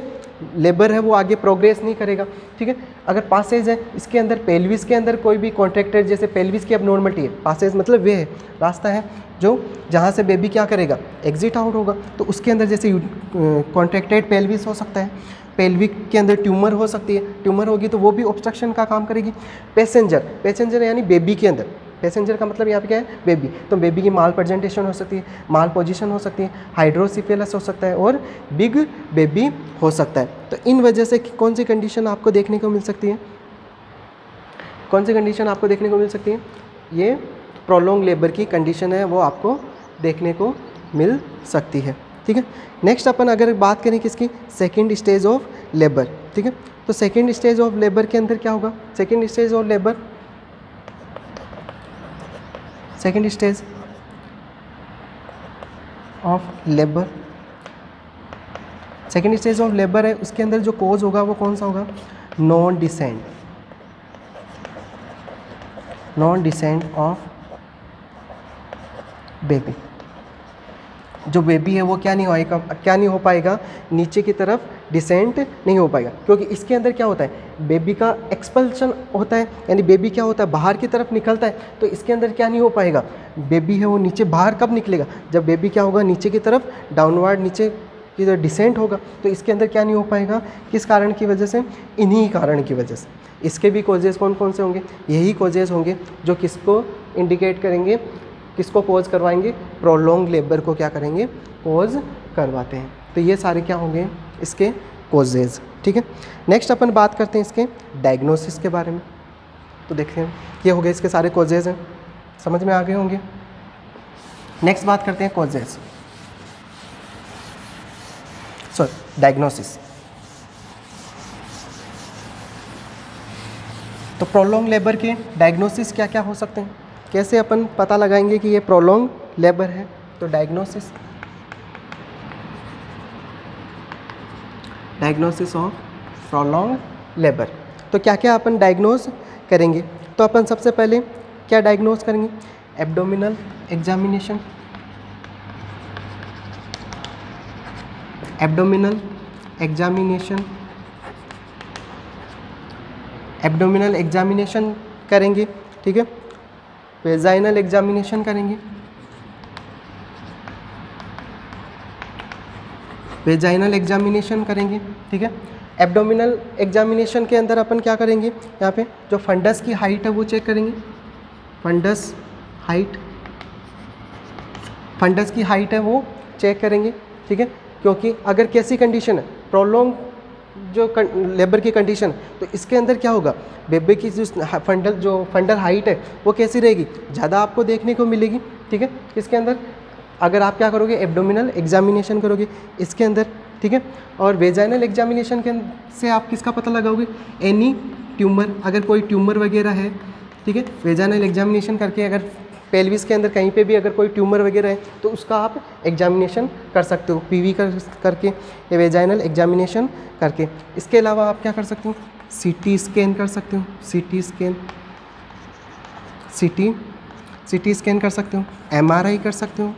लेबर है वो आगे प्रोग्रेस नहीं करेगा, ठीक है। अगर पासेज है इसके अंदर, पेल्विस के अंदर कोई भी कॉन्ट्रैक्टेड, जैसे पेल्विस की अबनॉर्मलिटी है, पासेज मतलब वे है रास्ता है जो जहाँ से बेबी क्या करेगा? एग्जिट आउट होगा, तो उसके अंदर जैसे कॉन्ट्रैक्टेड पेल्विस हो सकता है। पेल्विक के अंदर ट्यूमर हो सकती है, ट्यूमर होगी तो वो भी ऑब्स्ट्रक्शन का काम करेगी। पैसेंजर यानी बेबी के अंदर, पैसेंजर का मतलब यहाँ पे क्या है? बेबी। तो बेबी की माल प्रेजेंटेशन हो सकती है, माल पोजीशन हो सकती है, हाइड्रोसिफेलस हो सकता है और बिग बेबी हो सकता है। तो इन वजह से कौन सी कंडीशन आपको देखने को मिल सकती है? कौन सी कंडीशन आपको देखने को मिल सकती है? ये प्रोलॉन्ग लेबर की कंडीशन है वो आपको देखने को मिल सकती है, ठीक है। नेक्स्ट अपन अगर बात करें किसकी? सेकेंड स्टेज ऑफ लेबर, ठीक है। तो सेकेंड स्टेज ऑफ लेबर के अंदर क्या होगा? Second stage of labour, second stage of labour, second stage of labour है, उसके अंदर जो कोज होगा वो कौन सा होगा? Non descent, non descent of baby. जो बेबी है वो क्या नहीं हो पाएगा? नीचे की तरफ डिसेंट नहीं हो पाएगा, क्योंकि इसके अंदर क्या होता है? बेबी का एक्सपल्शन होता है, यानी बेबी क्या होता है? बाहर की तरफ निकलता है। तो इसके अंदर क्या नहीं हो पाएगा? बेबी है वो नीचे बाहर कब निकलेगा? जब बेबी क्या होगा? नीचे की तरफ डाउनवर्ड, नीचे की तरफ डिसेंट होगा। तो इसके अंदर क्या नहीं हो पाएगा? किस कारण की वजह से? इन्हीं कारण की वजह से। इसके भी कॉजेज़ कौन कौन से होंगे? यही कॉजेज़ होंगे जो किसको इंडिकेट करेंगे, किसको कॉज करवाएंगे? प्रोलॉन्ग लेबर को क्या करेंगे? कॉज करवाते हैं। तो ये सारे क्या होंगे? इसके कॉजेज़, ठीक है। नेक्स्ट अपन बात करते हैं इसके डायग्नोसिस के बारे में। तो देखते हैं, ये हो गए इसके सारे कॉजेज़ हैं, समझ में आ गए होंगे। नेक्स्ट बात करते हैं कॉजेज़, डायग्नोसिस। तो प्रोलॉन्ग लेबर के डायग्नोसिस क्या क्या हो सकते हैं, कैसे अपन पता लगाएंगे कि ये प्रोलॉन्ग लेबर है। तो डायग्नोसिस ऑफ प्रोलॉन्ग लेबर, तो क्या क्या अपन डायग्नोज करेंगे। तो अपन सबसे पहले क्या डायग्नोज करेंगे, एब्डोमिनल एग्जामिनेशन, एब्डोमिनल एग्जामिनेशन करेंगे, ठीक है। वेजाइनल एग्जामिनेशन करेंगे, ठीक है। एब्डोमिनल एग्जामिनेशन के अंदर अपन क्या करेंगे, यहाँ पे जो फंडस की हाइट है वो चेक करेंगे, फंडस की हाइट है वो चेक करेंगे, ठीक है। क्योंकि अगर कैसी कंडीशन है, प्रोलॉन्ग जो लेबर की कंडीशन, तो इसके अंदर क्या होगा, बेबे की जो फंडल हाइट है वो कैसी रहेगी, ज़्यादा आपको देखने को मिलेगी, ठीक है। इसके अंदर अगर आप क्या करोगे, एब्डोमिनल एग्जामिनेशन करोगे इसके अंदर, ठीक है। और वेजाइनल एग्जामिनेशन के से आप किसका पता लगाओगे, एनी ट्यूमर, अगर कोई ट्यूमर वगैरह है, ठीक है। वेजाइनल एग्जामिनेशन करके अगर पेल्विस के अंदर कहीं पे भी अगर कोई ट्यूमर वगैरह है तो उसका आप एग्जामिनेशन कर सकते हो, पीवी करके या वेजाइनल एग्जामिनेशन करके। इसके अलावा आप क्या कर सकते हो, सीटी स्कैन कर सकते हो, सीटी स्कैन कर सकते हो, एमआरआई कर सकते हो,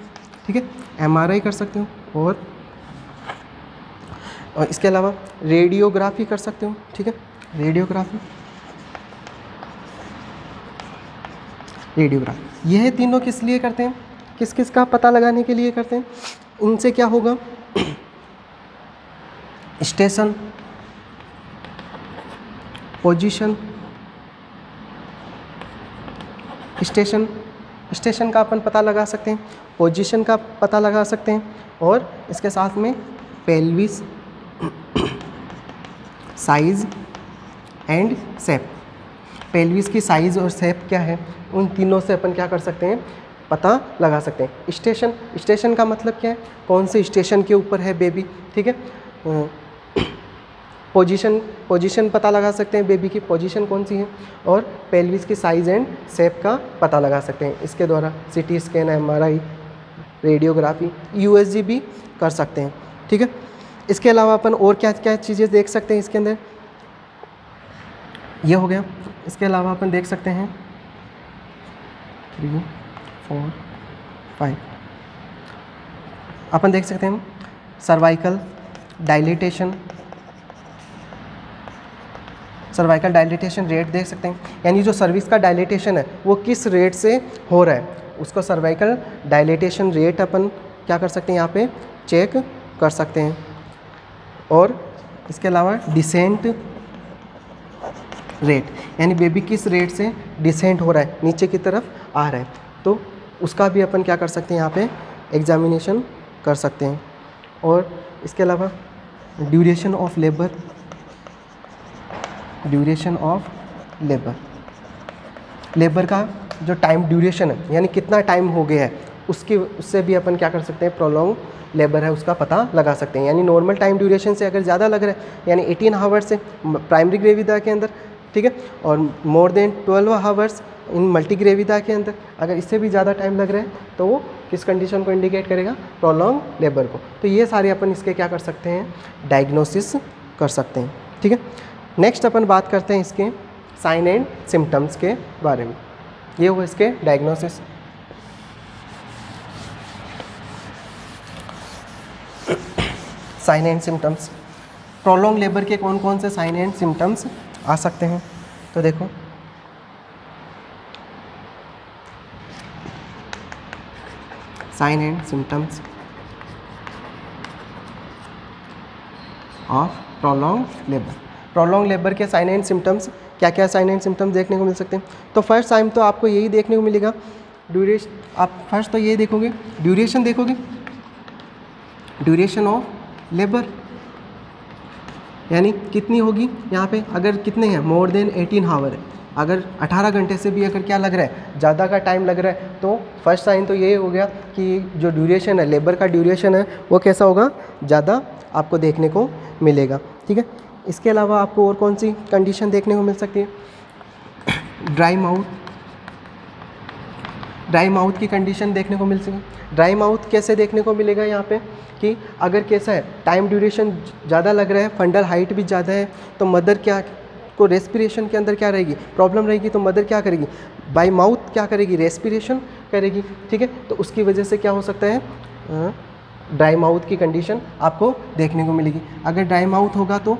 ठीक है, एमआरआई कर सकते हो। और इसके अलावा रेडियोग्राफी कर सकते हो, ठीक है, रेडियोग्राफी। यह तीनों किस लिए करते हैं, किस किस का पता लगाने के लिए करते हैं। इनसे क्या होगा, स्टेशन, पोजीशन, स्टेशन का अपन पता लगा सकते हैं, पोजीशन का पता लगा सकते हैं, और इसके साथ में pelvis size and shape, pelvis की साइज़ और शेप क्या है, उन तीनों से अपन क्या कर सकते हैं, पता लगा सकते हैं। स्टेशन का मतलब क्या है, कौन से स्टेशन के ऊपर है बेबी, ठीक है। पोजीशन पता लगा सकते हैं, बेबी की पोजीशन कौन सी है, और पेल्विस की साइज़ एंड शेप का पता लगा सकते हैं इसके द्वारा। CT scan, MRI, radiography, USG भी कर सकते हैं, ठीक है। इसके अलावा अपन और क्या क्या चीज़ें देख सकते हैं इसके अंदर, ये हो गया। इसके अलावा अपन देख सकते हैं 3, 4, 5, अपन देख सकते हैं सर्वाइकल डायलिटेशन रेट देख सकते हैं, यानी जो सर्विस का डायलिटेशन है वो किस रेट से हो रहा है, उसको सर्वाइकल डायलिटेशन रेट अपन क्या कर सकते हैं, यहाँ पे चेक कर सकते हैं। और इसके अलावा डिसेंट रेट, यानी बेबी किस रेट से डिसेंट हो रहा है, नीचे की तरफ आ रहा है, तो उसका भी अपन क्या कर सकते हैं, यहाँ पे एग्जामिनेशन कर सकते हैं। और इसके अलावा ड्यूरेशन ऑफ लेबर का जो टाइम ड्यूरेशन है, यानी कितना टाइम हो गया है, उससे भी अपन क्या कर सकते हैं, प्रोलॉन्ग लेबर है उसका पता लगा सकते हैं। यानी नॉर्मल टाइम ड्यूरेशन से अगर ज़्यादा लग रहा है, यानी 18 आवर्स से प्राइमरी ग्रेविदा के अंदर, ठीक है, और more than 12 hours in multi gravida के अंदर, अगर इससे भी ज़्यादा टाइम लग रहा है तो वो किस कंडीशन को इंडिकेट करेगा, प्रोलॉन्ग लेबर को। तो ये सारे अपन इसके क्या कर सकते हैं, डायग्नोसिस कर सकते हैं, ठीक है। नेक्स्ट अपन बात करते हैं इसके साइन एंड सिम्टम्स के बारे में। ये हुआ इसके diagnosis. Sign and symptoms, prolonged labour के कौन कौन से साइन एंड सिम्टम्स आ सकते हैं, तो देखो sign and symptoms of prolonged labour के साइन एंड सिम्टम्स क्या क्या साइन एंड सिम्टम्स देखने को मिल सकते हैं। तो फर्स्ट टाइम तो आपको यही देखने को मिलेगा, ड्यूरेशन, आप फर्स्ट तो ये देखोगे, ड्यूरेशन देखोगे, ड्यूरेशन ऑफ लेबर यानी कितनी होगी यहाँ पे, अगर कितने हैं, मोर देन 18 आवर है, अगर 18 घंटे से भी अगर क्या लग रहा है, ज़्यादा का टाइम लग रहा है, तो फर्स्ट साइन तो ये हो गया कि जो ड्यूरेशन है, लेबर का ड्यूरेशन है वो कैसा होगा, ज़्यादा आपको देखने को मिलेगा, ठीक है। इसके अलावा आपको और कौन सी कंडीशन देखने को मिल सकती है, ड्राई माउथ की कंडीशन देखने को मिल सके। ड्राई माउथ कैसे देखने को मिलेगा यहाँ पे कि अगर कैसा है, टाइम ड्यूरेशन ज़्यादा लग रहा है, फंडल हाइट भी ज़्यादा है, तो मदर क्या को रेस्पिरेशन के अंदर क्या रहेगी, प्रॉब्लम रहेगी, तो मदर क्या करेगी, बाय माउथ क्या करेगी, रेस्पिरेशन करेगी। ठीक है, तो उसकी वजह से क्या हो सकता है, ड्राई माउथ की कंडीशन आपको देखने को मिलेगी। अगर ड्राई माउथ होगा तो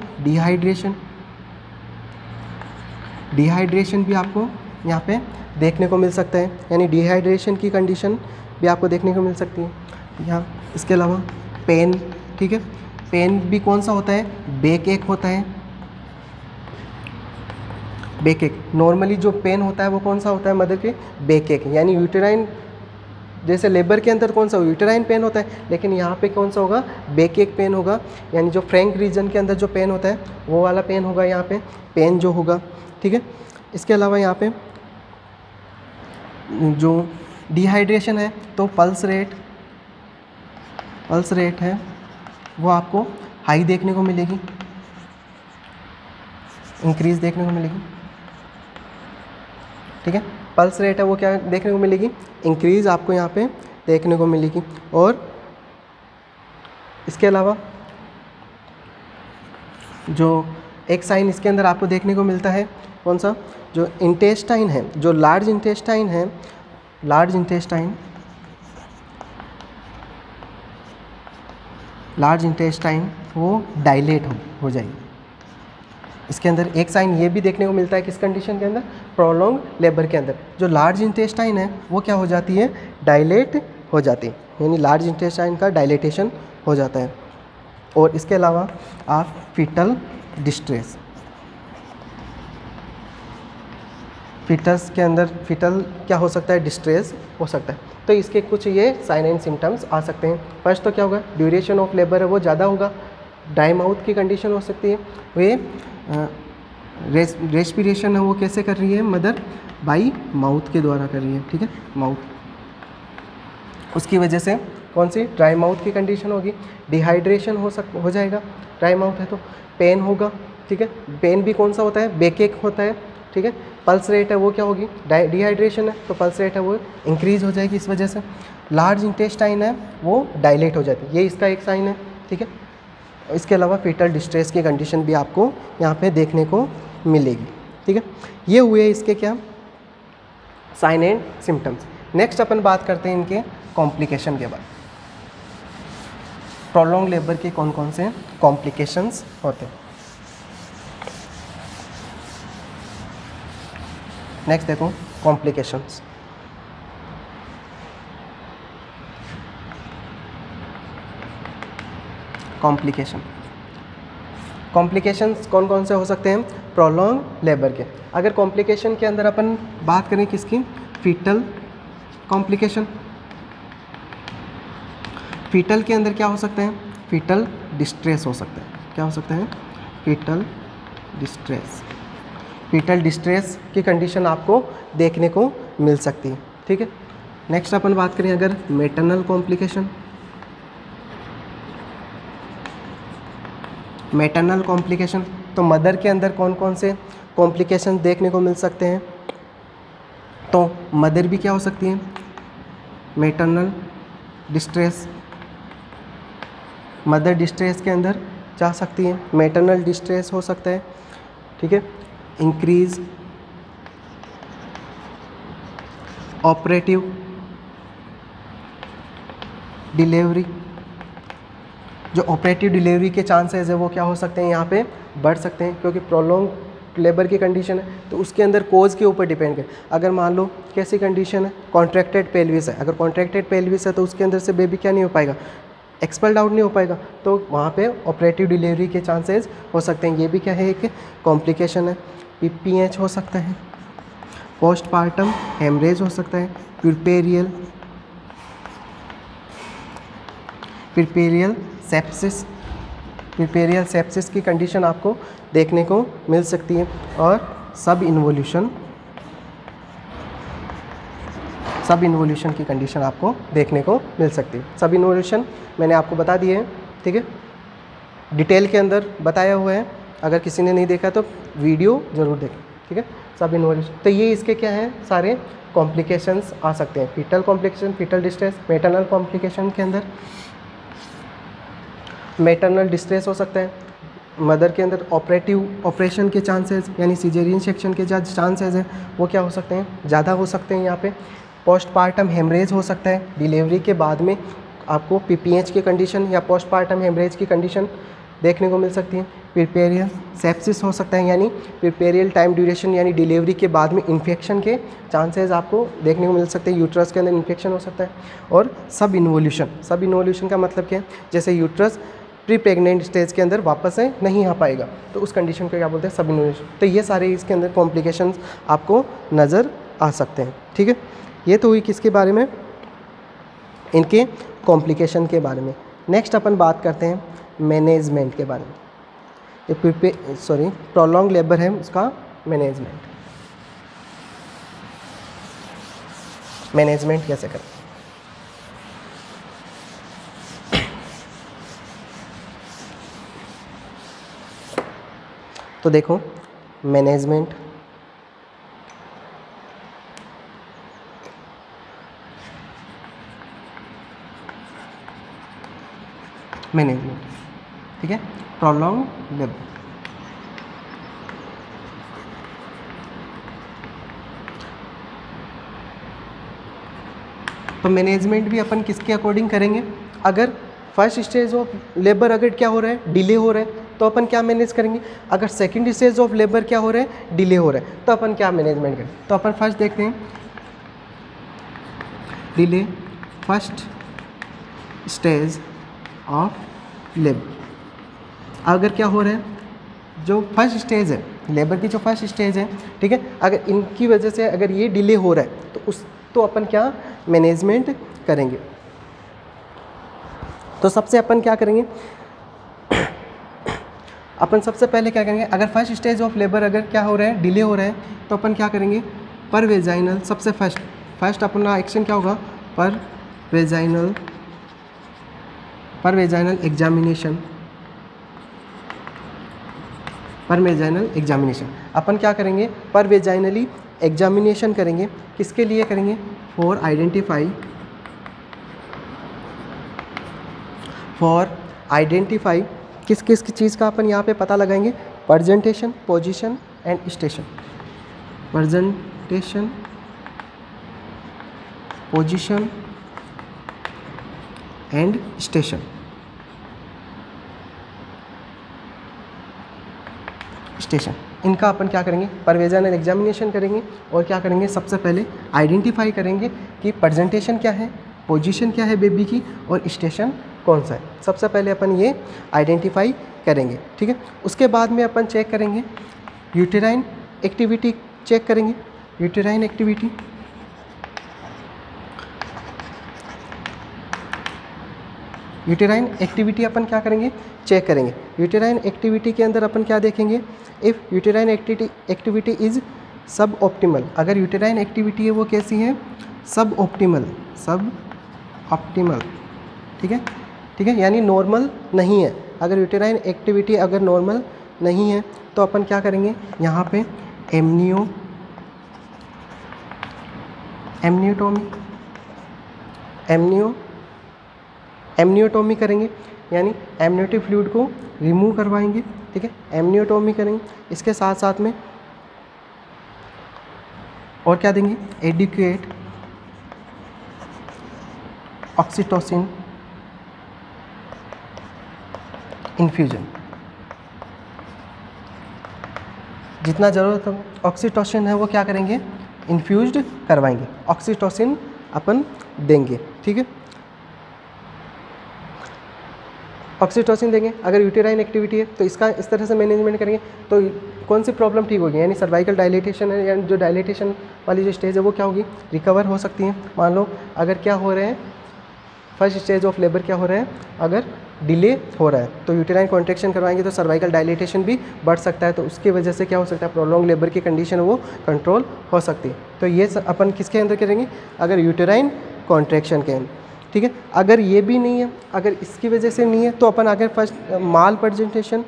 डिहाइड्रेशन भी आपको यहाँ पे देखने को मिल सकता है, यानी डिहाइड्रेशन की कंडीशन भी आपको देखने को मिल सकती है यहाँ। इसके अलावा पेन, ठीक है, पेन भी कौन सा होता है, बैक एक होता है। बैक एक नॉर्मली जो पेन होता है वो कौन सा होता है मदर के, बैक एक, यानी यूटेराइन, जैसे लेबर के अंदर कौन सा यूटेराइन पेन होता है, लेकिन यहाँ पे कौन सा होगा, बैक एक पेन होगा, यानी जो फ्रैंक रीजन के अंदर जो पेन होता है वो वाला पेन होगा यहाँ पे, पेन जो होगा। ठीक है, इसके अलावा यहाँ पे जो डिहाइड्रेशन है तो पल्स रेट है वो आपको हाई देखने को मिलेगी, इंक्रीज देखने को मिलेगी। ठीक है, पल्स रेट है वो क्या देखने को मिलेगी, इंक्रीज आपको यहाँ पे देखने को मिलेगी। और इसके अलावा जो एक साइन इसके अंदर आपको देखने को मिलता है, कौन सा, जो इंटेस्टाइन है, जो लार्ज इंटेस्टाइन है, लार्ज इंटेस्टाइन वो डायलेट हो जाएगी। इसके अंदर एक साइन ये भी देखने को मिलता है किस कंडीशन के अंदर, प्रोलॉन्ग लेबर के अंदर, जो लार्ज इंटेस्टाइन है वो क्या हो जाती है, डायलेट हो जाती है, यानी लार्ज इंटेस्टाइन का डायलेटेशन हो जाता है। और इसके अलावा आप फीटल डिस्ट्रेस, फीटस के अंदर फीटल क्या हो सकता है, डिस्ट्रेस हो सकता है। तो इसके कुछ ये साइन एंड सिम्टम्स आ सकते हैं। फर्स्ट तो क्या होगा, ड्यूरेशन ऑफ लेबर है वो ज़्यादा होगा, ड्राई माउथ की कंडीशन हो सकती है, वे रेस्पिरेशन है वो कैसे कर रही है मदर, बाई माउथ के द्वारा कर रही है। ठीक है, माउथ, उसकी वजह से कौन सी, ड्राई माउथ की कंडीशन होगी, डिहाइड्रेशन हो जाएगा, ड्राई माउथ है तो पेन होगा। ठीक है, पेन भी कौन सा होता है, बैक एक होता है। ठीक है, पल्स रेट है वो क्या होगी, डिहाइड्रेशन है तो पल्स रेट है वो इंक्रीज हो जाएगी, इस वजह से लार्ज इंटेस्टाइन है वो डायलेट हो जाती है, ये इसका एक साइन है। ठीक है, इसके अलावा फीटल डिस्ट्रेस की कंडीशन भी आपको यहाँ पे देखने को मिलेगी। ठीक है, ये हुए इसके क्या, साइन एंड सिम्टम्स। नेक्स्ट अपन बात करते हैं इनके कॉम्प्लिकेशन के बाद, प्रोलॉन्ग लेबर के कौन कौन से कॉम्प्लिकेशंस होते हैं। नेक्स्ट देखो कॉम्प्लिकेशंस। कॉम्प्लिकेशंस कौन कौन से हो सकते हैं, प्रोलॉन्ग लेबर के। अगर कॉम्प्लिकेशन के अंदर अपन बात करें किसकी, फीटल कॉम्प्लिकेशन, फीटल के अंदर क्या हो सकते हैं, फीटल डिस्ट्रेस हो सकता है। क्या हो सकता है, फीटल डिस्ट्रेस। फीटल डिस्ट्रेस की कंडीशन आपको देखने को मिल सकती है। ठीक है, नेक्स्ट अपन बात करें अगर मैटरनल कॉम्प्लिकेशन, मैटरनल कॉम्प्लिकेशन तो मदर के अंदर कौन कौन से कॉम्प्लिकेशन देखने को मिल सकते हैं, तो मदर भी क्या हो सकती है, मैटरनल डिस्ट्रेस, मदर डिस्ट्रेस के अंदर जा सकती है, मैटरनल डिस्ट्रेस हो सकता है। ठीक है, इंक्रीज ऑपरेटिव डिलीवरी, जो ऑपरेटिव डिलीवरी के चांसेस है वो क्या हो सकते हैं, यहाँ पे बढ़ सकते हैं, क्योंकि प्रोलॉन्ग लेबर की कंडीशन है तो उसके अंदर कोज के ऊपर डिपेंड है। अगर मान लो कैसी कंडीशन है, कॉन्ट्रैक्टेड पेल्विस है, अगर कॉन्ट्रैक्टेड पेल्विस है तो उसके अंदर से बेबी क्या नहीं हो पाएगा, एक्सपेल्ड आउट नहीं हो पाएगा, तो वहाँ पे ऑपरेटिव डिलीवरी के चांसेस हो सकते हैं। ये भी क्या है, एक कॉम्प्लिकेशन है। PPH हो सकता है, पोस्टपार्टम हेमरेज हो सकता है, पिरपेरियल सेप्सिस की कंडीशन आपको देखने को मिल सकती है। और सब इन्वोल्यूशन की कंडीशन आपको देखने को मिल सकती है। सब इन्वोल्यूशन मैंने आपको बता दिए हैं। ठीक है, डिटेल के अंदर बताया हुआ है, अगर किसी ने नहीं देखा तो वीडियो ज़रूर देखें। ठीक है, सब इन्वोल्यूशन। तो ये इसके क्या हैं, सारे कॉम्प्लिकेशंस आ सकते हैं। Fetal complication, fetal distress, maternal complication के अंदर मैटरनल डिस्ट्रेस हो सकता है, मदर के अंदर ऑपरेशन के चांसेस यानी सिजेरियन सेक्शन के जो चांसेस हैं वो क्या हो सकते हैं, ज़्यादा हो सकते हैं यहाँ पे। पोस्टपार्टम हेमरेज हो सकता है, डिलीवरी के बाद में आपको पीपीएच की कंडीशन या पोस्टपार्टम हेमरेज की कंडीशन देखने को मिल सकती है। पिरपेरियल सेप्सिस हो सकता है, यानी पिरपेरियल टाइम ड्यूरेशन यानी डिलीवरी के बाद में इन्फेक्शन के चांसेस आपको देखने को मिल सकते हैं, यूट्रस के अंदर इन्फेक्शन हो सकता है। और सब इन्वोल्यूशन का मतलब क्या है, जैसे यूट्रस प्री प्रेग्नेंट स्टेज के अंदर वापस से नहीं आ पाएगा, तो उस कंडीशन को क्या बोलते हैं, सब इन्वोल्यूशन। तो ये सारे इसके अंदर कॉम्प्लिकेशंस आपको नज़र आ सकते हैं। ठीक है, ये तो हुई किसके बारे में, इनके कॉम्प्लिकेशन के बारे में। नेक्स्ट अपन बात करते हैं मैनेजमेंट के बारे में। ये प्रोलॉन्ग लेबर है, उसका मैनेजमेंट कैसे करें। तो देखो मैनेजमेंट ठीक है, प्रोलॉन्ग लेबर। तो मैनेजमेंट भी अपन किसके अकॉर्डिंग करेंगे, अगर फर्स्ट स्टेज ऑफ लेबर अगर क्या हो रहा है, डिले हो रहा है, तो अपन क्या मैनेज करेंगे। अगर सेकंड स्टेज ऑफ लेबर क्या हो रहा है, डिले हो रहा है, तो अपन क्या मैनेजमेंट करें। तो अपन फर्स्ट देखते हैं delay first stage of labour. अगर क्या हो रहा है, जो फर्स्ट स्टेज है लेबर की, जो फर्स्ट स्टेज है, ठीक है, अगर इनकी वजह से अगर ये डिले हो रहा है तो अपन क्या मैनेजमेंट करेंगे। तो सबसे अपन क्या करेंगे, अपन सबसे पहले क्या करेंगे, अगर फर्स्ट स्टेज ऑफ लेबर अगर क्या हो रहा है, डिले हो रहा है, तो अपन क्या करेंगे, पर वेजाइनल सबसे फर्स्ट अपना एक्शन क्या होगा, पर वेजाइनल एग्जामिनेशन। अपन क्या करेंगे, पर वेजाइनली एग्जामिनेशन करेंगे। किसके लिए करेंगे, फॉर आइडेंटिफाई किस चीज़ का अपन यहाँ पे पता लगाएंगे, presentation, position and station. Presentation, position and station. इनका अपन क्या करेंगे, परवेजनल एग्जामिनेशन करेंगे और क्या करेंगे, सबसे पहले आइडेंटिफाई करेंगे कि प्रेजेंटेशन क्या है, पोजीशन क्या है बेबी की, और स्टेशन कौन सा है। सबसे पहले अपन ये आइडेंटिफाई करेंगे। ठीक है, उसके बाद में अपन चेक करेंगे यूटेराइन एक्टिविटी, चेक करेंगे यूटेराइन एक्टिविटी अपन क्या करेंगे, चेक करेंगे। यूटेराइन एक्टिविटी के अंदर अपन क्या देखेंगे, इफ़ यूटेराइन एक्टिविटी इज़ सब ऑप्टिमल। अगर यूटेराइन एक्टिविटी है वो कैसी है, सब ऑप्टिमल। ठीक है, यानी नॉर्मल नहीं है। अगर यूटेराइन एक्टिविटी अगर नॉर्मल नहीं है तो अपन क्या करेंगे, यहाँ पे एमनियोटोमी करेंगे, यानी एमनियोटिक फ्लूइड को रिमूव करवाएंगे। ठीक है, एमनियोटोमी करेंगे। इसके साथ साथ में और क्या देंगे, एडिक्वेट ऑक्सीटोसिन इन्फ्यूजन। जितना ज़रूरत है ऑक्सीटोसिन है वो क्या करेंगे, इन्फ्यूज्ड करवाएंगे, ऑक्सीटोसिन अपन देंगे। ठीक है, ऑक्सीटोसिन देंगे। अगर यूटेराइन एक्टिविटी है तो इसका इस तरह से मैनेजमेंट करेंगे तो कौन सी प्रॉब्लम ठीक होगी, यानी सर्वाइकल डायलेटेशन है, यानी जो डायलेटेशन वाली जो स्टेज है वो क्या होगी, रिकवर हो सकती है। मान लो अगर क्या हो रहे हैं, फर्स्ट स्टेज ऑफ लेबर क्या हो रहा है, अगर डिले हो रहा है तो यूटेराइन कॉन्ट्रैक्शन करवाएंगे तो सर्वाइकल डायलेटेशन भी बढ़ सकता है, तो उसकी वजह से क्या हो सकता है, प्रोलॉन्ग लेबर की कंडीशन वो कंट्रोल हो सकती है। तो ये अपन किसके अंदर करेंगे, अगर यूटेराइन कॉन्ट्रैक्शन के अंदर। ठीक है, अगर ये भी नहीं है, अगर इसकी वजह से नहीं है तो अपन अगर फर्स्ट माल प्रेजेंटेशन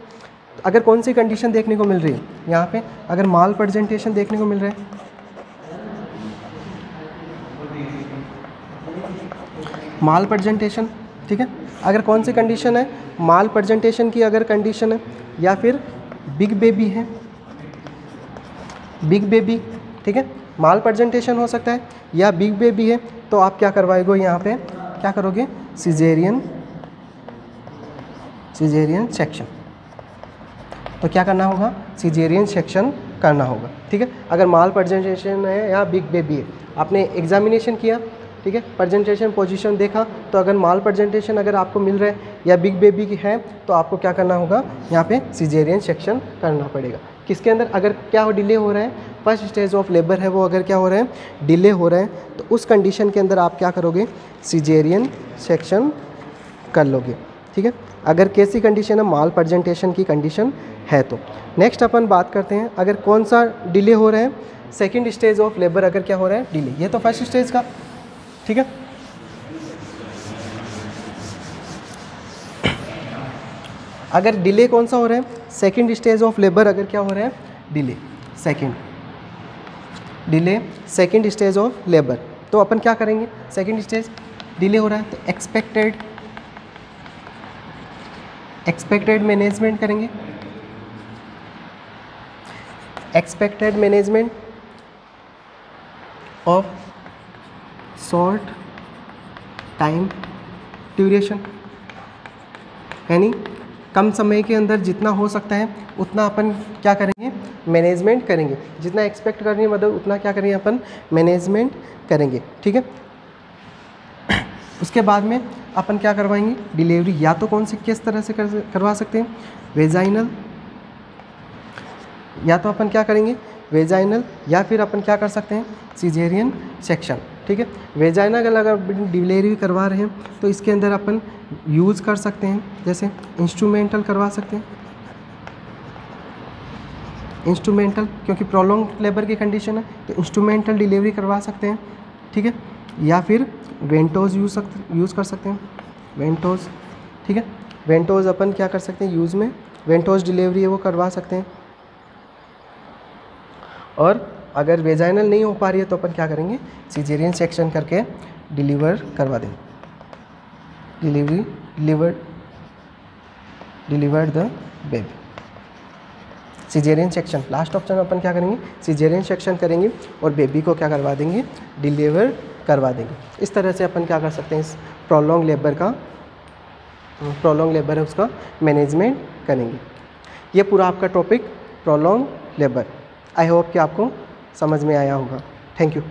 अगर कौन सी कंडीशन देखने को मिल रही है यहाँ पे, अगर माल प्रेजेंटेशन देखने को मिल रहा है, माल प्रेजेंटेशन, ठीक है, अगर कौन सी कंडीशन है, माल प्रेजेंटेशन की अगर कंडीशन है, या फिर बिग बेबी है, बिग बेबी, ठीक है, माल प्रेजेंटेशन हो सकता है या बिग बेबी है, तो आप क्या करवाएगो यहाँ पे, क्या करोगे, सिजेरियन सेक्शन। तो क्या करना होगा, सिजेरियन सेक्शन करना होगा, ठीक है। अगर माल प्रेजेंटेशन है या बिग बेबी है, आपने एग्जामिनेशन किया, ठीक है, प्रेजेंटेशन पोजीशन देखा, तो अगर माल प्रेजेंटेशन अगर आपको मिल रहा है या बिग बेबी की है, तो आपको क्या करना होगा, यहाँ पे सिजेरियन सेक्शन करना पड़ेगा। किसके अंदर, अगर क्या हो, डिले हो रहा है, फर्स्ट स्टेज ऑफ लेबर है वो, अगर क्या हो रहा है, डिले हो रहा है, तो उस कंडीशन के अंदर आप क्या करोगे, सिजेरियन सेक्शन कर लोगे, ठीक है। अगर कैसी कंडीशन है, माल प्रेजेंटेशन की कंडीशन है तो। नेक्स्ट अपन बात करते हैं, अगर कौन सा डिले हो रहा है, सेकेंड स्टेज ऑफ लेबर अगर क्या हो रहा है, डिले, ये तो फर्स्ट स्टेज का, ठीक है। अगर डिले कौन सा हो रहा है, सेकेंड स्टेज ऑफ लेबर अगर क्या हो रहा है, delay, second stage of labour, तो अपन क्या करेंगे, सेकेंड स्टेज डिले हो रहा है तो एक्सपेक्टेड मैनेजमेंट करेंगे, expected management of short time duration, यानी कम समय के अंदर जितना हो सकता है उतना अपन क्या करेंगे, मैनेजमेंट करेंगे, जितना एक्सपेक्ट करेंगे मतलब उतना क्या करेंगे अपन, मैनेजमेंट करेंगे, ठीक है। उसके बाद में अपन क्या करवाएंगे, डिलीवरी, या तो कौन सी किस तरह से करवा सकते हैं, वेजाइनल, या तो अपन क्या करेंगे, वेजाइनल, या फिर अपन क्या कर सकते हैं, सिजेरियन सेक्शन, ठीक है। वेजाइनल अगर डिलीवरी करवा रहे हैं तो इसके अंदर अपन यूज़ कर सकते हैं, जैसे इंस्ट्रूमेंटल करवा सकते हैं, इंस्ट्रूमेंटल, क्योंकि प्रोलॉन्ग लेबर की कंडीशन है तो इंस्ट्रूमेंटल डिलीवरी करवा सकते हैं, ठीक है। या फिर वेंटोज यूज़ कर सकते हैं, वेंटोज, ठीक है, वेंटोज अपन क्या कर सकते हैं, यूज़ में वेंटोज डिलीवरी है वो करवा सकते हैं। और अगर वेजाइनल नहीं हो पा रही है तो अपन क्या करेंगे, सिजेरियन सेक्शन करके डिलीवर करवा देंगे, delivered the baby, caesarean section, last option अपन क्या करेंगे, सिजेरियन सेक्शन करेंगे और बेबी को क्या करवा देंगे, डिलीवर करवा देंगे। इस तरह से अपन क्या कर सकते हैं, इस प्रोलॉन्ग लेबर है उसका मैनेजमेंट करेंगे। ये पूरा आपका topic prolong labour, I hope कि आपको समझ में आया होगा। Thank you.